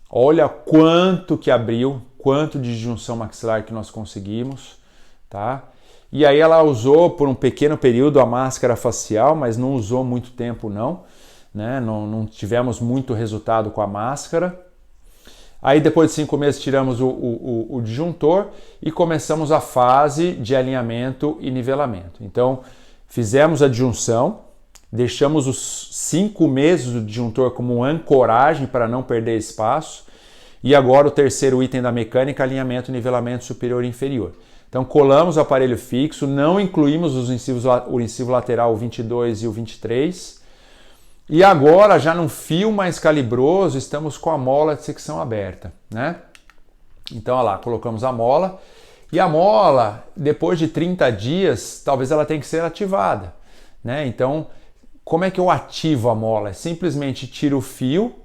Olha quanto que abriu, quanto de disjunção maxilar que nós conseguimos, tá? E aí ela usou por um pequeno período a máscara facial, mas não usou muito tempo não. Né? Não tivemos muito resultado com a máscara. Aí depois de 5 meses tiramos o disjuntor e começamos a fase de alinhamento e nivelamento. Então fizemos a disjunção, deixamos os 5 meses do disjuntor como ancoragem para não perder espaço e agora o terceiro item da mecânica, alinhamento e nivelamento superior e inferior. Então colamos o aparelho fixo, não incluímos o incisivo lateral o 22 e o 23. E agora, já num fio mais calibroso, estamos com a mola de secção aberta, né? Então, olha lá, colocamos a mola. E a mola, depois de 30 dias, talvez ela tenha que ser ativada, né? Então, como é que eu ativo a mola? Simplesmente tiro o fio,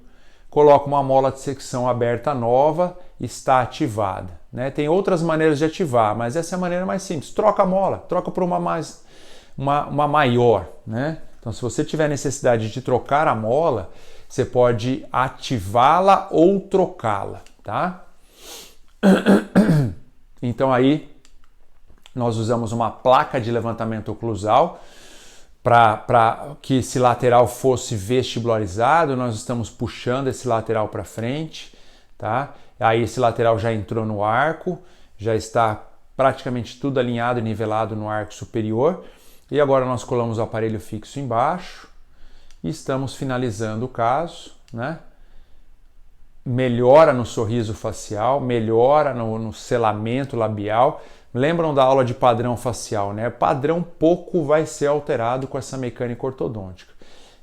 coloco uma mola de secção aberta nova, está ativada, né? Tem outras maneiras de ativar, mas essa é a maneira mais simples. Troca a mola, troca por uma maior, né? Então, se você tiver necessidade de trocar a mola, você pode ativá-la ou trocá-la, tá? Então aí nós usamos uma placa de levantamento oclusal para que esse lateral fosse vestibularizado. Nós estamos puxando esse lateral para frente, tá? Aí esse lateral já entrou no arco, já está praticamente tudo alinhado e nivelado no arco superior. E agora nós colamos o aparelho fixo embaixo e estamos finalizando o caso, né? Melhora no sorriso facial, melhora no selamento labial. Lembram da aula de padrão facial, né? Padrão pouco vai ser alterado com essa mecânica ortodôntica.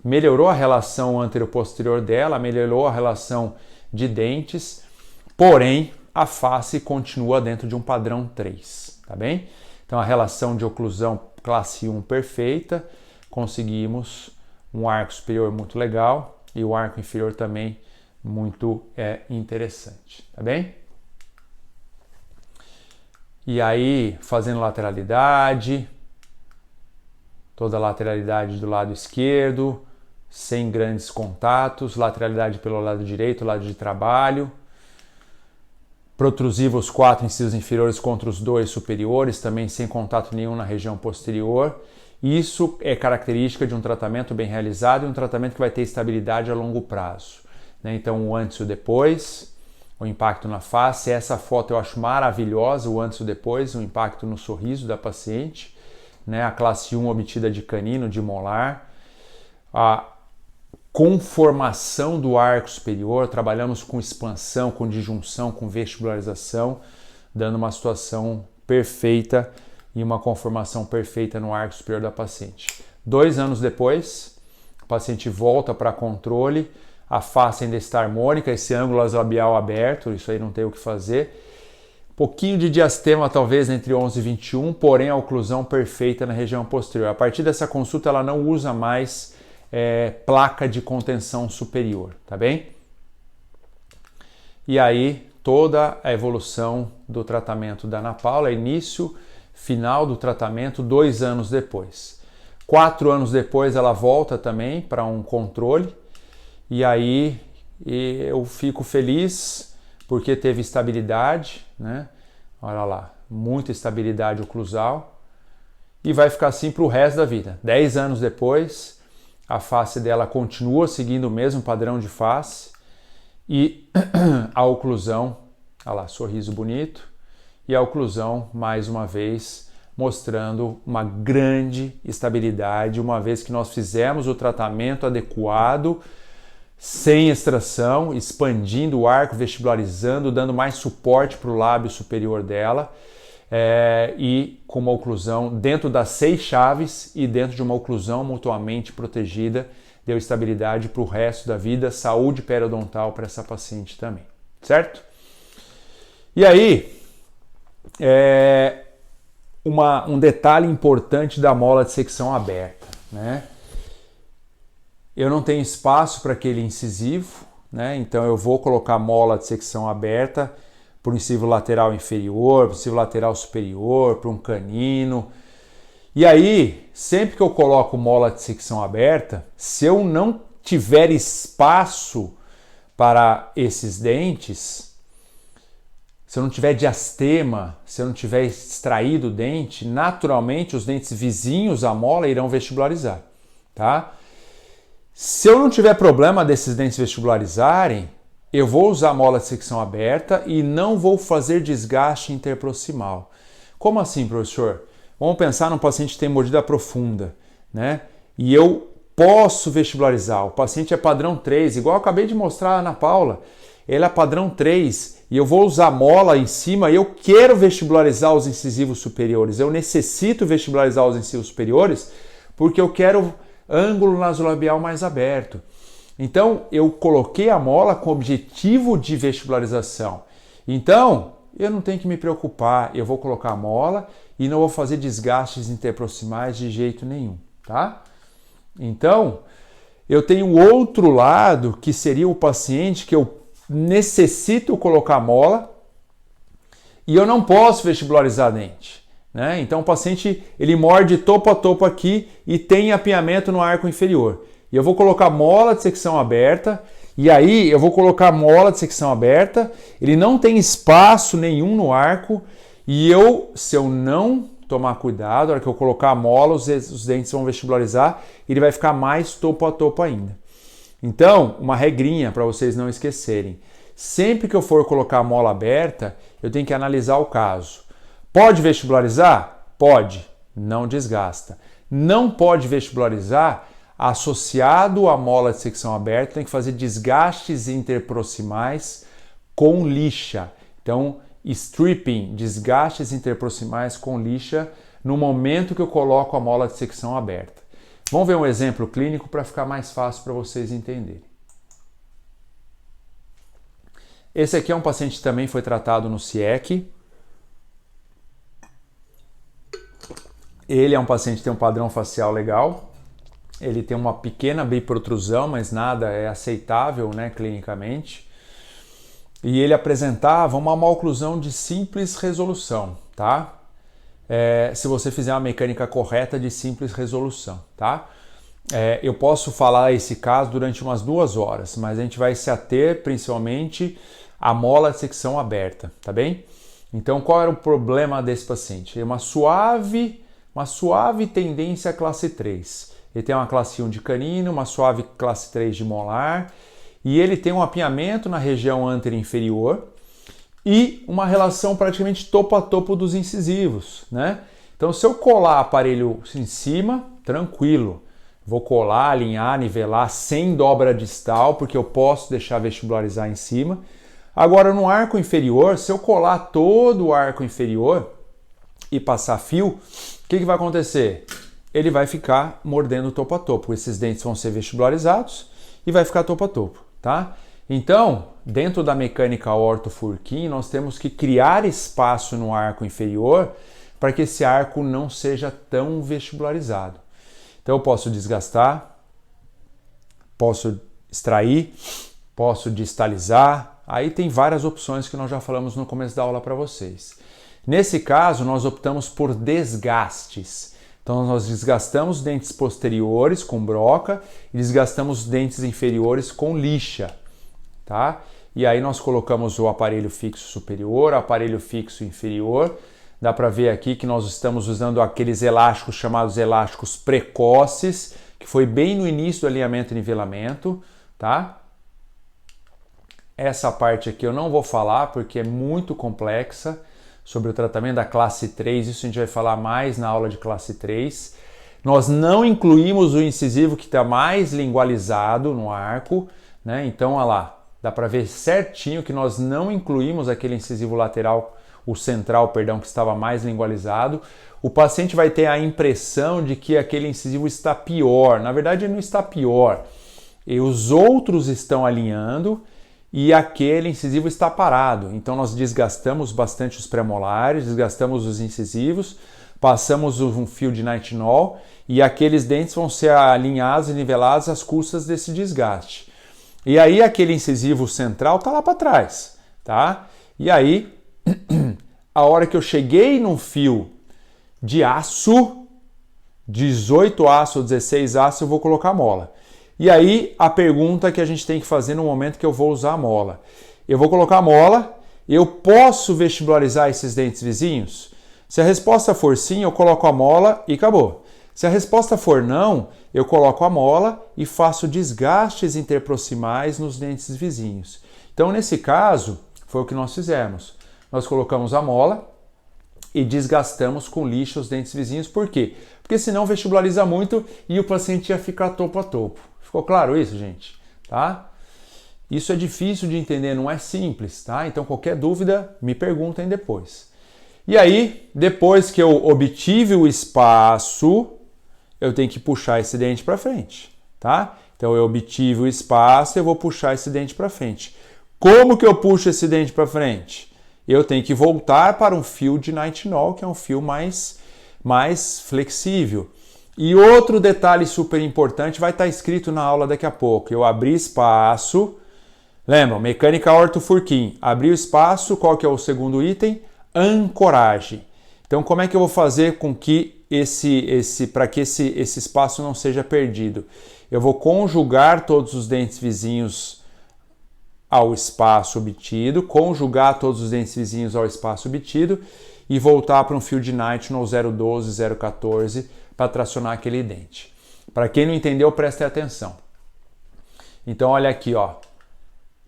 Melhorou a relação anteroposterior dela, melhorou a relação de dentes, porém a face continua dentro de um padrão 3, tá bem? Então a relação de oclusão classe 1 perfeita, conseguimos um arco superior muito legal e o arco inferior também muito interessante, tá bem? E aí, fazendo lateralidade, toda a lateralidade do lado esquerdo, sem grandes contatos, lateralidade pelo lado direito, lado de trabalho, protrusiva os 4 incisivos inferiores contra os 2 superiores, também sem contato nenhum na região posterior. Isso é característica de um tratamento bem realizado e um tratamento que vai ter estabilidade a longo prazo. Então, o antes e o depois, o impacto na face. Essa foto eu acho maravilhosa, o antes e o depois, o impacto no sorriso da paciente. A classe 1 obtida de canino, de molar. A conformação do arco superior, trabalhamos com expansão, com disjunção, com vestibularização, dando uma situação perfeita e uma conformação perfeita no arco superior da paciente. 2 anos depois, o paciente volta para controle, a face ainda está harmônica, esse ângulo labial aberto, isso aí não tem o que fazer. Um pouquinho de diastema talvez entre 11 e 21, porém a oclusão perfeita na região posterior. A partir dessa consulta ela não usa mais placa de contenção superior, tá bem? E aí toda a evolução do tratamento da Ana Paula, início, final do tratamento 2 anos depois. 4 anos depois ela volta também para um controle. E aí eu fico feliz porque teve estabilidade, né? Olha lá, muita estabilidade oclusal. E vai ficar assim para o resto da vida. 10 anos depois, a face dela continua seguindo o mesmo padrão de face. E a oclusão, olha lá, sorriso bonito. E a oclusão, mais uma vez, mostrando uma grande estabilidade, uma vez que nós fizemos o tratamento adequado, sem extração, expandindo o arco, vestibularizando, dando mais suporte para o lábio superior dela e com uma oclusão dentro das 6 chaves e dentro de uma oclusão mutuamente protegida, deu estabilidade para o resto da vida, saúde periodontal para essa paciente também, certo? E aí, um detalhe importante da mola de secção aberta, né? Eu não tenho espaço para aquele incisivo, né? Então eu vou colocar mola de secção aberta para o incisivo lateral inferior, para o incisivo lateral superior, para um canino. E aí, sempre que eu coloco mola de secção aberta, se eu não tiver espaço para esses dentes, se eu não tiver diastema, se eu não tiver extraído o dente, naturalmente os dentes vizinhos à mola irão vestibularizar, tá? Se eu não tiver problema desses dentes vestibularizarem, eu vou usar a mola de secção aberta e não vou fazer desgaste interproximal. Como assim, professor? Vamos pensar num paciente que tem mordida profunda, né? E eu posso vestibularizar. O paciente é padrão 3, igual eu acabei de mostrar a Ana Paula. Ele é padrão 3 e eu vou usar mola em cima e eu quero vestibularizar os incisivos superiores. Eu necessito vestibularizar os incisivos superiores porque eu quero ângulo nasolabial mais aberto. Então, eu coloquei a mola com objetivo de vestibularização. Então, eu não tenho que me preocupar. Eu vou colocar a mola e não vou fazer desgastes interproximais de jeito nenhum, tá? Então, eu tenho o outro lado, que seria o paciente que eu necessito colocar a mola e eu não posso vestibularizar a dente. Né? Então o paciente ele morde topo a topo aqui e tem apiamento no arco inferior. E eu vou colocar mola de secção aberta e aí eu vou colocar mola de secção aberta, ele não tem espaço nenhum no arco e se eu não tomar cuidado. Na hora que eu colocar a mola, os dentes vão vestibularizar e ele vai ficar mais topo a topo ainda. Então, uma regrinha para vocês não esquecerem. Sempre que eu for colocar a mola aberta, eu tenho que analisar o caso. Pode vestibularizar? Pode. Não desgasta. Não pode vestibularizar, associado à mola de secção aberta, tem que fazer desgastes interproximais com lixa. Então, stripping, desgastes interproximais com lixa no momento que eu coloco a mola de secção aberta. Vamos ver um exemplo clínico para ficar mais fácil para vocês entenderem. Esse aqui é um paciente que também foi tratado no CIEC. Ele é um paciente que tem um padrão facial legal. Ele tem uma pequena biprotrusão, mas nada é aceitável, né, clinicamente. E ele apresentava uma maloclusão de simples resolução, tá? Se você fizer uma mecânica correta de simples resolução, tá? Eu posso falar esse caso durante umas 2 horas, mas a gente vai se ater principalmente à mola de secção aberta, tá bem? Então, qual era o problema desse paciente? Uma suave tendência à classe 3. Ele tem uma classe 1 de canino, uma suave classe 3 de molar, e ele tem um apinhamento na região anterior-inferior e uma relação praticamente topo a topo dos incisivos, né? Então, se eu colar aparelho em cima, tranquilo. Vou colar, alinhar, nivelar sem dobra distal, porque eu posso deixar vestibularizar em cima. Agora, no arco inferior, se eu colar todo o arco inferior e passar fio, o que vai acontecer? Ele vai ficar mordendo topo a topo. Esses dentes vão ser vestibularizados e vai ficar topo a topo, tá? Então, dentro da mecânica Ortho-Furquim, nós temos que criar espaço no arco inferior para que esse arco não seja tão vestibularizado. Então, eu posso desgastar, posso extrair, posso distalizar. Aí tem várias opções que nós já falamos no começo da aula para vocês. Nesse caso, nós optamos por desgastes. Então, nós desgastamos os dentes posteriores com broca e desgastamos os dentes inferiores com lixa, tá? E aí nós colocamos o aparelho fixo superior, o aparelho fixo inferior. Dá para ver aqui que nós estamos usando aqueles elásticos chamados elásticos precoces, que foi bem no início do alinhamento e nivelamento, tá? Essa parte aqui eu não vou falar porque é muito complexa, sobre o tratamento da classe 3, isso a gente vai falar mais na aula de classe 3. Nós não incluímos o incisivo que está mais lingualizado no arco, né? Então, olha lá, dá para ver certinho que nós não incluímos aquele incisivo lateral, o central, perdão, que estava mais lingualizado. O paciente vai ter a impressão de que aquele incisivo está pior. Na verdade, ele não está pior. E os outros estão alinhando e aquele incisivo está parado. Então nós desgastamos bastante os premolares, desgastamos os incisivos, passamos um fio de nitinol e aqueles dentes vão ser alinhados e nivelados às custas desse desgaste. E aí aquele incisivo central está lá para trás, tá? E aí, a hora que eu cheguei num fio de aço, 18 aço ou 16 aço, eu vou colocar a mola. E aí, a pergunta que a gente tem que fazer no momento que eu vou usar a mola. Eu vou colocar a mola, eu posso vestibularizar esses dentes vizinhos? Se a resposta for sim, eu coloco a mola e acabou. Se a resposta for não, eu coloco a mola e faço desgastes interproximais nos dentes vizinhos. Então, nesse caso, foi o que nós fizemos. Nós colocamos a mola e desgastamos com lixa os dentes vizinhos. Por quê? Porque senão vestibulariza muito e o paciente ia ficar topo a topo. Ficou claro isso, gente? Tá? Isso é difícil de entender, não é simples, tá? Então, qualquer dúvida, me perguntem depois. E aí, depois que eu obtive o espaço, eu tenho que puxar esse dente para frente, tá? Então, eu obtive o espaço, eu vou puxar esse dente para frente. Como que eu puxo esse dente para frente? Eu tenho que voltar para um fio de nitinol, que é um fio mais flexível. E outro detalhe super importante vai estar escrito na aula daqui a pouco. Eu abri espaço, lembra, mecânica Ortho-Furquim. Abri o espaço, qual que é o segundo item? Ancoragem. Então, como é que eu vou fazer com que para que esse espaço não seja perdido? Eu vou conjugar todos os dentes vizinhos ao espaço obtido, conjugar todos os dentes vizinhos ao espaço obtido e voltar para um fio de nitinol 012, 014 para tracionar aquele dente. Para quem não entendeu, preste atenção. Então olha aqui, ó.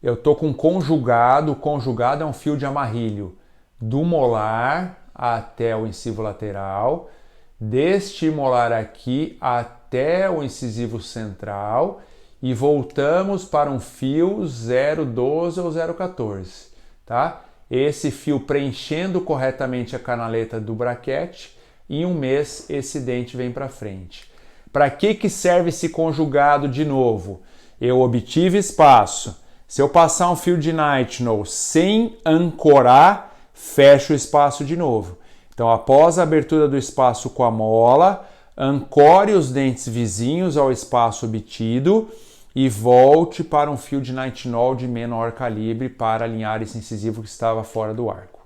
Eu tô com conjugado, o conjugado é um fio de amarrilho do molar até o incisivo lateral, deste molar aqui até o incisivo central e voltamos para um fio 012 ou 014, tá? Esse fio preenchendo corretamente a canaleta do braquete, em um mês esse dente vem para frente. Para que serve esse conjugado de novo? Eu obtive espaço. Se eu passar um fio de nitinol sem ancorar, fecho o espaço de novo. Então, após a abertura do espaço com a mola, ancore os dentes vizinhos ao espaço obtido e volte para um fio de nitinol de menor calibre para alinhar esse incisivo que estava fora do arco.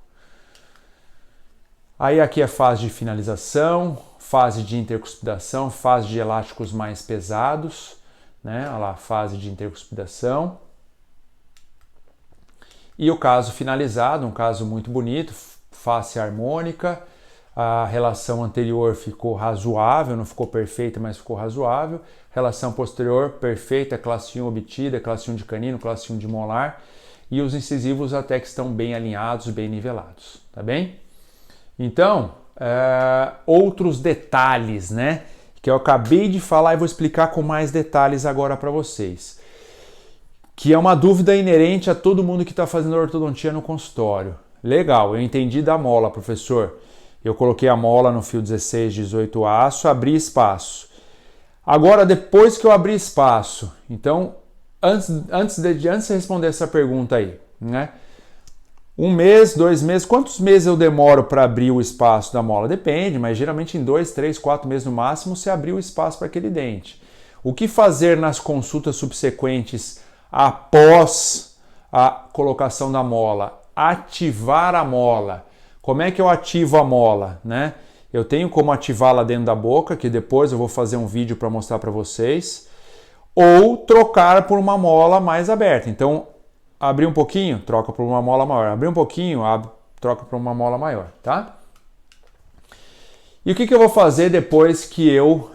Aí aqui é a fase de finalização, fase de intercuspidação, fase de elásticos mais pesados, né? Olha lá, fase de intercuspidação. E o caso finalizado, um caso muito bonito, face harmônica. A relação anterior ficou razoável, não ficou perfeita, mas ficou razoável. Relação posterior perfeita, classe 1 obtida, classe 1 de canino, classe 1 de molar. E os incisivos até que estão bem alinhados, bem nivelados, tá bem? Então, outros detalhes, né? Que eu acabei de falar e vou explicar com mais detalhes agora para vocês. Que é uma dúvida inerente a todo mundo que está fazendo ortodontia no consultório. Legal, eu entendi da mola, professor. Eu coloquei a mola no fio 16, 18 aço, abri espaço. Agora, depois que eu abri espaço, então, antes de responder essa pergunta aí, né? 1 mês, 2 meses, quantos meses eu demoro para abrir o espaço da mola? Depende, mas geralmente em 2, 3, 4 meses no máximo você abriu o espaço para aquele dente. O que fazer nas consultas subsequentes após a colocação da mola? Ativar a mola. Como é que eu ativo a mola, né? Eu tenho como ativá-la dentro da boca, que depois eu vou fazer um vídeo para mostrar para vocês, ou trocar por uma mola mais aberta. Então, abrir um pouquinho, troca por uma mola maior. Abrir um pouquinho, troca por uma mola maior, tá? E o que eu vou fazer depois que eu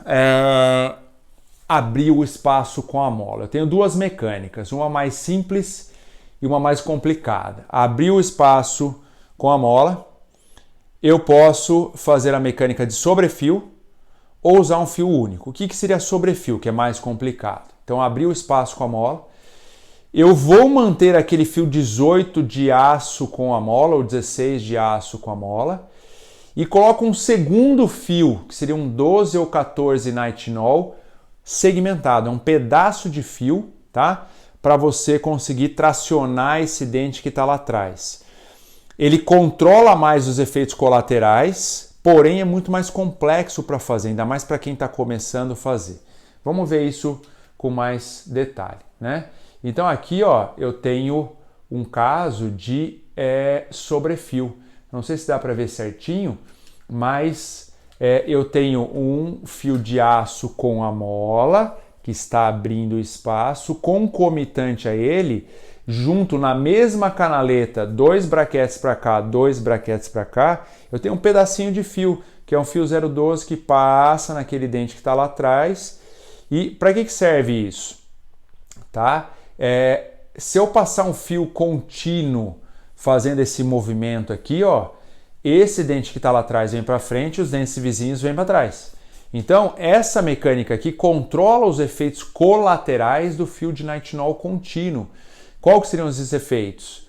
abrir o espaço com a mola? Eu tenho duas mecânicas, uma mais simples e uma mais complicada. Abrir o espaço com a mola, eu posso fazer a mecânica de sobrefio ou usar um fio único. O que seria sobrefio, que é mais complicado? Então, abrir o espaço com a mola, eu vou manter aquele fio 18 de aço com a mola, ou 16 de aço com a mola, e coloco um segundo fio, que seria um 12 ou 14 nitinol, segmentado. É um pedaço de fio, tá? Para você conseguir tracionar esse dente que está lá atrás. Ele controla mais os efeitos colaterais, porém é muito mais complexo para fazer, ainda mais para quem está começando a fazer. Vamos ver isso com mais detalhe, né? Então aqui, ó, eu tenho um caso de sobrefio. Não sei se dá para ver certinho, mas eu tenho um fio de aço com a mola, que está abrindo espaço, concomitante a ele, junto na mesma canaleta, 2 braquetes para cá, 2 braquetes para cá, eu tenho um pedacinho de fio, que é um fio 012 que passa naquele dente que está lá atrás. E para que serve isso? Tá? Se eu passar um fio contínuo fazendo esse movimento aqui, ó, esse dente que está lá atrás vem para frente, os dentes vizinhos vêm para trás. Então, essa mecânica aqui controla os efeitos colaterais do fio de nitinol contínuo. Qual que seriam esses efeitos?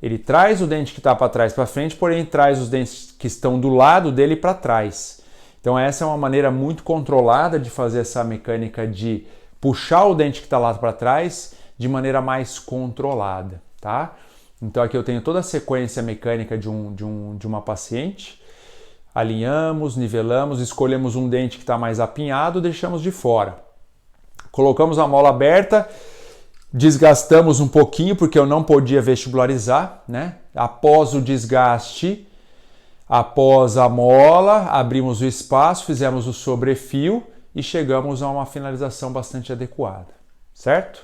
Ele traz o dente que está para trás para frente, porém traz os dentes que estão do lado dele para trás. Então essa é uma maneira muito controlada de fazer essa mecânica de puxar o dente que está lá para trás de maneira mais controlada, tá? Então aqui eu tenho toda a sequência mecânica de uma paciente. Alinhamos, nivelamos, escolhemos um dente que está mais apinhado, deixamos de fora. Colocamos a mola aberta, desgastamos um pouquinho porque eu não podia vestibularizar, né? Após o desgaste, após a mola, abrimos o espaço, fizemos o sobrefio e chegamos a uma finalização bastante adequada, certo?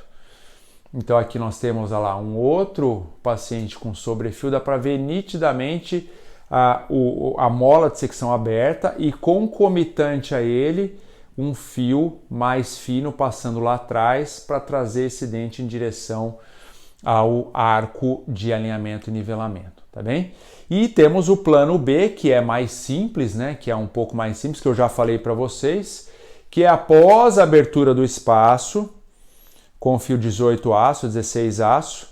Então aqui nós temos lá um outro paciente com sobrefio, dá para ver nitidamente a mola de secção aberta e concomitante a ele um fio mais fino passando lá atrás para trazer esse dente em direção ao arco de alinhamento e nivelamento, tá bem? E temos o plano B, que é mais simples, né? Que é um pouco mais simples, que eu já falei para vocês, que é após a abertura do espaço com fio 18 aço, 16 aço.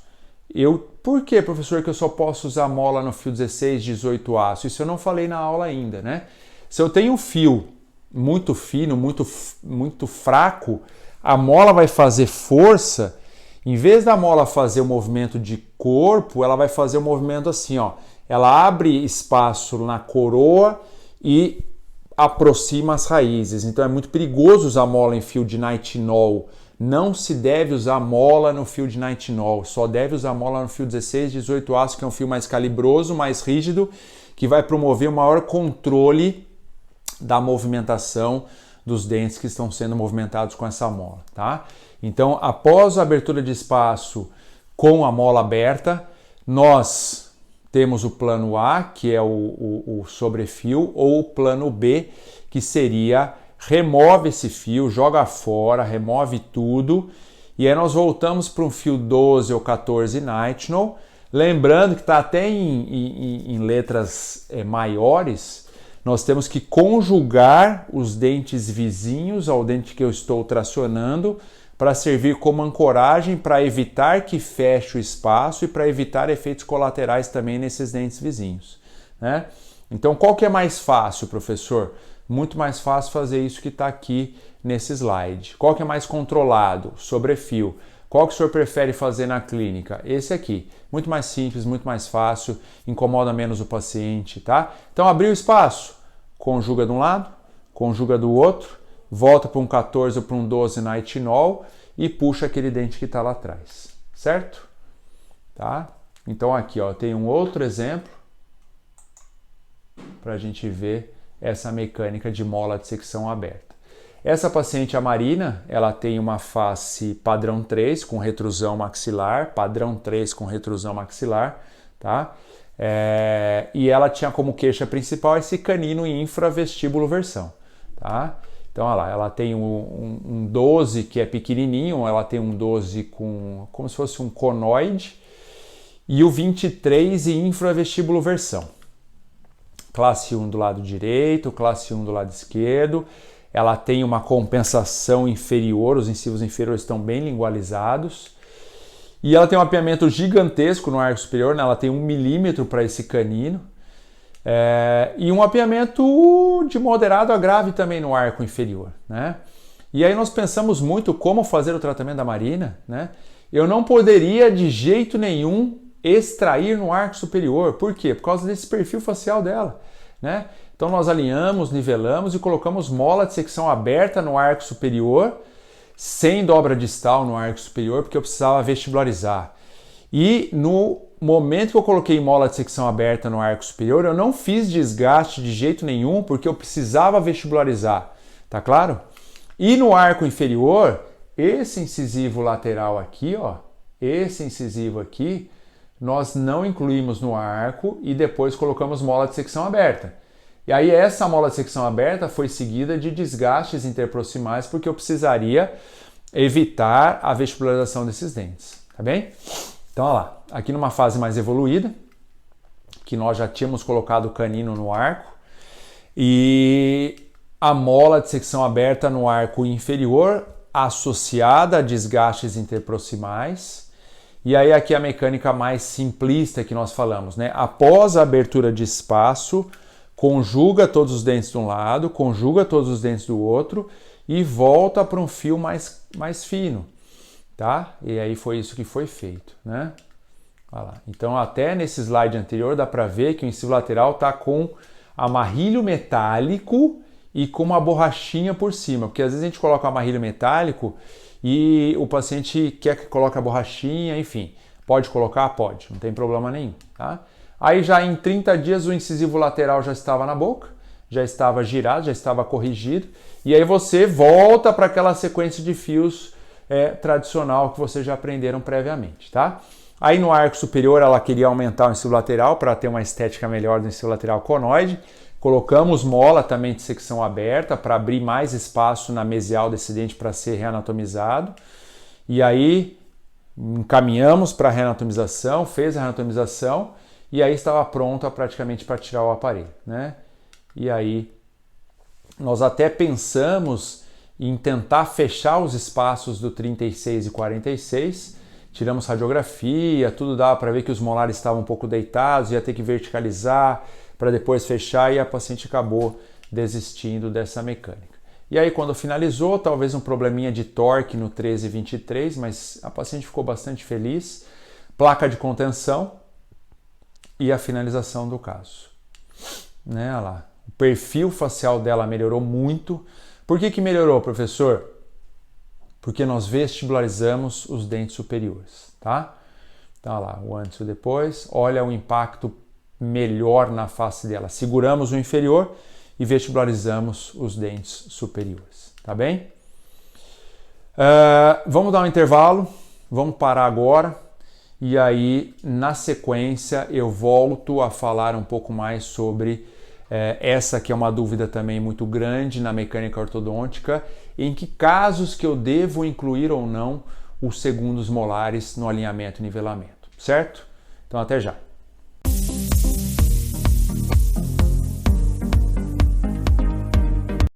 Por que, professor, que eu só posso usar mola no fio 16, 18 aço? Isso eu não falei na aula ainda, né? Se eu tenho um fio muito fino, muito fraco, a mola vai fazer força. Em vez da mola fazer o movimento de corpo, ela vai fazer o movimento assim, ó. Ela abre espaço na coroa e aproxima as raízes. Então é muito perigoso usar mola em fio de nitinol. Não se deve usar mola no fio de nitinol. Só deve usar mola no fio 16, 18 aço, que é um fio mais calibroso, mais rígido, que vai promover o maior controle da movimentação dos dentes que estão sendo movimentados com essa mola, tá? Então, após a abertura de espaço com a mola aberta, nós temos o plano A, que é o sobrefio, ou o plano B, que seria remove esse fio, joga fora, remove tudo, e aí nós voltamos para um fio 12 ou 14 nitinol, lembrando que está até em letras maiores, nós temos que conjugar os dentes vizinhos ao dente que eu estou tracionando para servir como ancoragem para evitar que feche o espaço e para evitar efeitos colaterais também nesses dentes vizinhos, né? Então, qual que é mais fácil, professor? Muito mais fácil fazer isso que está aqui nesse slide. Qual que é mais controlado? Sobrefio. Qual que o senhor prefere fazer na clínica? Esse aqui. Muito mais simples, muito mais fácil, incomoda menos o paciente, tá? Então, abriu o espaço, conjuga de um lado, conjuga do outro, volta para um 14 ou para um 12 nitinol e puxa aquele dente que está lá atrás, certo? Tá? Então, aqui, ó, tem um outro exemplo para a gente ver essa mecânica de mola de secção aberta. Essa paciente, a Marina, ela tem uma face padrão 3 com retrusão maxilar, padrão 3 com retrusão maxilar, tá? E ela tinha como queixa principal esse canino infravestíbulo versão, tá? Então, olha lá, ela tem um 12 que é pequenininho, ela tem um 12 como se fosse um conoide, e o 23 e infravestíbulo versão. Classe 1 do lado direito, classe 1 do lado esquerdo. Ela tem uma compensação inferior, os incisivos inferiores estão bem lingualizados. E ela tem um mapeamento gigantesco no arco superior, né? Ela tem 1 milímetro para esse canino. E um mapeamento de moderado a grave também no arco inferior, né? E aí nós pensamos muito como fazer o tratamento da Marina, né? Eu não poderia de jeito nenhum extrair no arco superior. Por quê? Por causa desse perfil facial dela, né? Então nós alinhamos, nivelamos e colocamos mola de secção aberta no arco superior, sem dobra distal no arco superior, porque eu precisava vestibularizar. E no momento que eu coloquei mola de secção aberta no arco superior, eu não fiz desgaste de jeito nenhum, porque eu precisava vestibularizar, tá claro? E no arco inferior, esse incisivo lateral aqui, ó, esse incisivo aqui, nós não incluímos no arco e depois colocamos mola de secção aberta. E aí essa mola de secção aberta foi seguida de desgastes interproximais, porque eu precisaria evitar a vestibularização desses dentes, tá bem? Então, olha lá, aqui numa fase mais evoluída, que nós já tínhamos colocado o canino no arco, e a mola de secção aberta no arco inferior, associada a desgastes interproximais. E aí aqui a mecânica mais simplista que nós falamos, né? Após a abertura de espaço, conjuga todos os dentes de um lado, conjuga todos os dentes do outro e volta para um fio mais fino, tá? E aí foi isso que foi feito, né? Olha lá. Então até nesse slide anterior dá para ver que o incisivo lateral está com amarrilho metálico e com uma borrachinha por cima, porque às vezes a gente coloca o amarrilho metálico e o paciente quer que coloque a borrachinha, enfim, pode colocar? Pode, não tem problema nenhum, tá? Aí já em 30 dias o incisivo lateral já estava na boca, já estava girado, já estava corrigido, e aí você volta para aquela sequência de fios tradicional que vocês já aprenderam previamente, tá? Aí no arco superior ela queria aumentar o ensino lateral para ter uma estética melhor do ensino lateral conoide. Colocamos mola também de secção aberta para abrir mais espaço na mesial desse dente para ser reanatomizado. E aí encaminhamos para a reanatomização, fez a reanatomização e aí estava pronta praticamente para tirar o aparelho, né? E aí nós até pensamos em tentar fechar os espaços do 36 e 46, tiramos radiografia, tudo dava para ver que os molares estavam um pouco deitados, ia ter que verticalizar para depois fechar e a paciente acabou desistindo dessa mecânica. E aí quando finalizou, talvez um probleminha de torque no 13 e 23, mas a paciente ficou bastante feliz, placa de contenção e a finalização do caso. Né, olha lá. O perfil facial dela melhorou muito. Por que melhorou, professor? Porque nós vestibularizamos os dentes superiores, tá? Então, olha lá, o antes e o depois. Olha o impacto melhor na face dela. Seguramos o inferior e vestibularizamos os dentes superiores, tá bem? Vamos dar um intervalo, vamos parar agora e aí, na sequência, eu volto a falar um pouco mais sobre essa que é uma dúvida também muito grande na mecânica ortodôntica, em que casos que eu devo incluir ou não os segundos molares no alinhamento e nivelamento, certo? Então até já!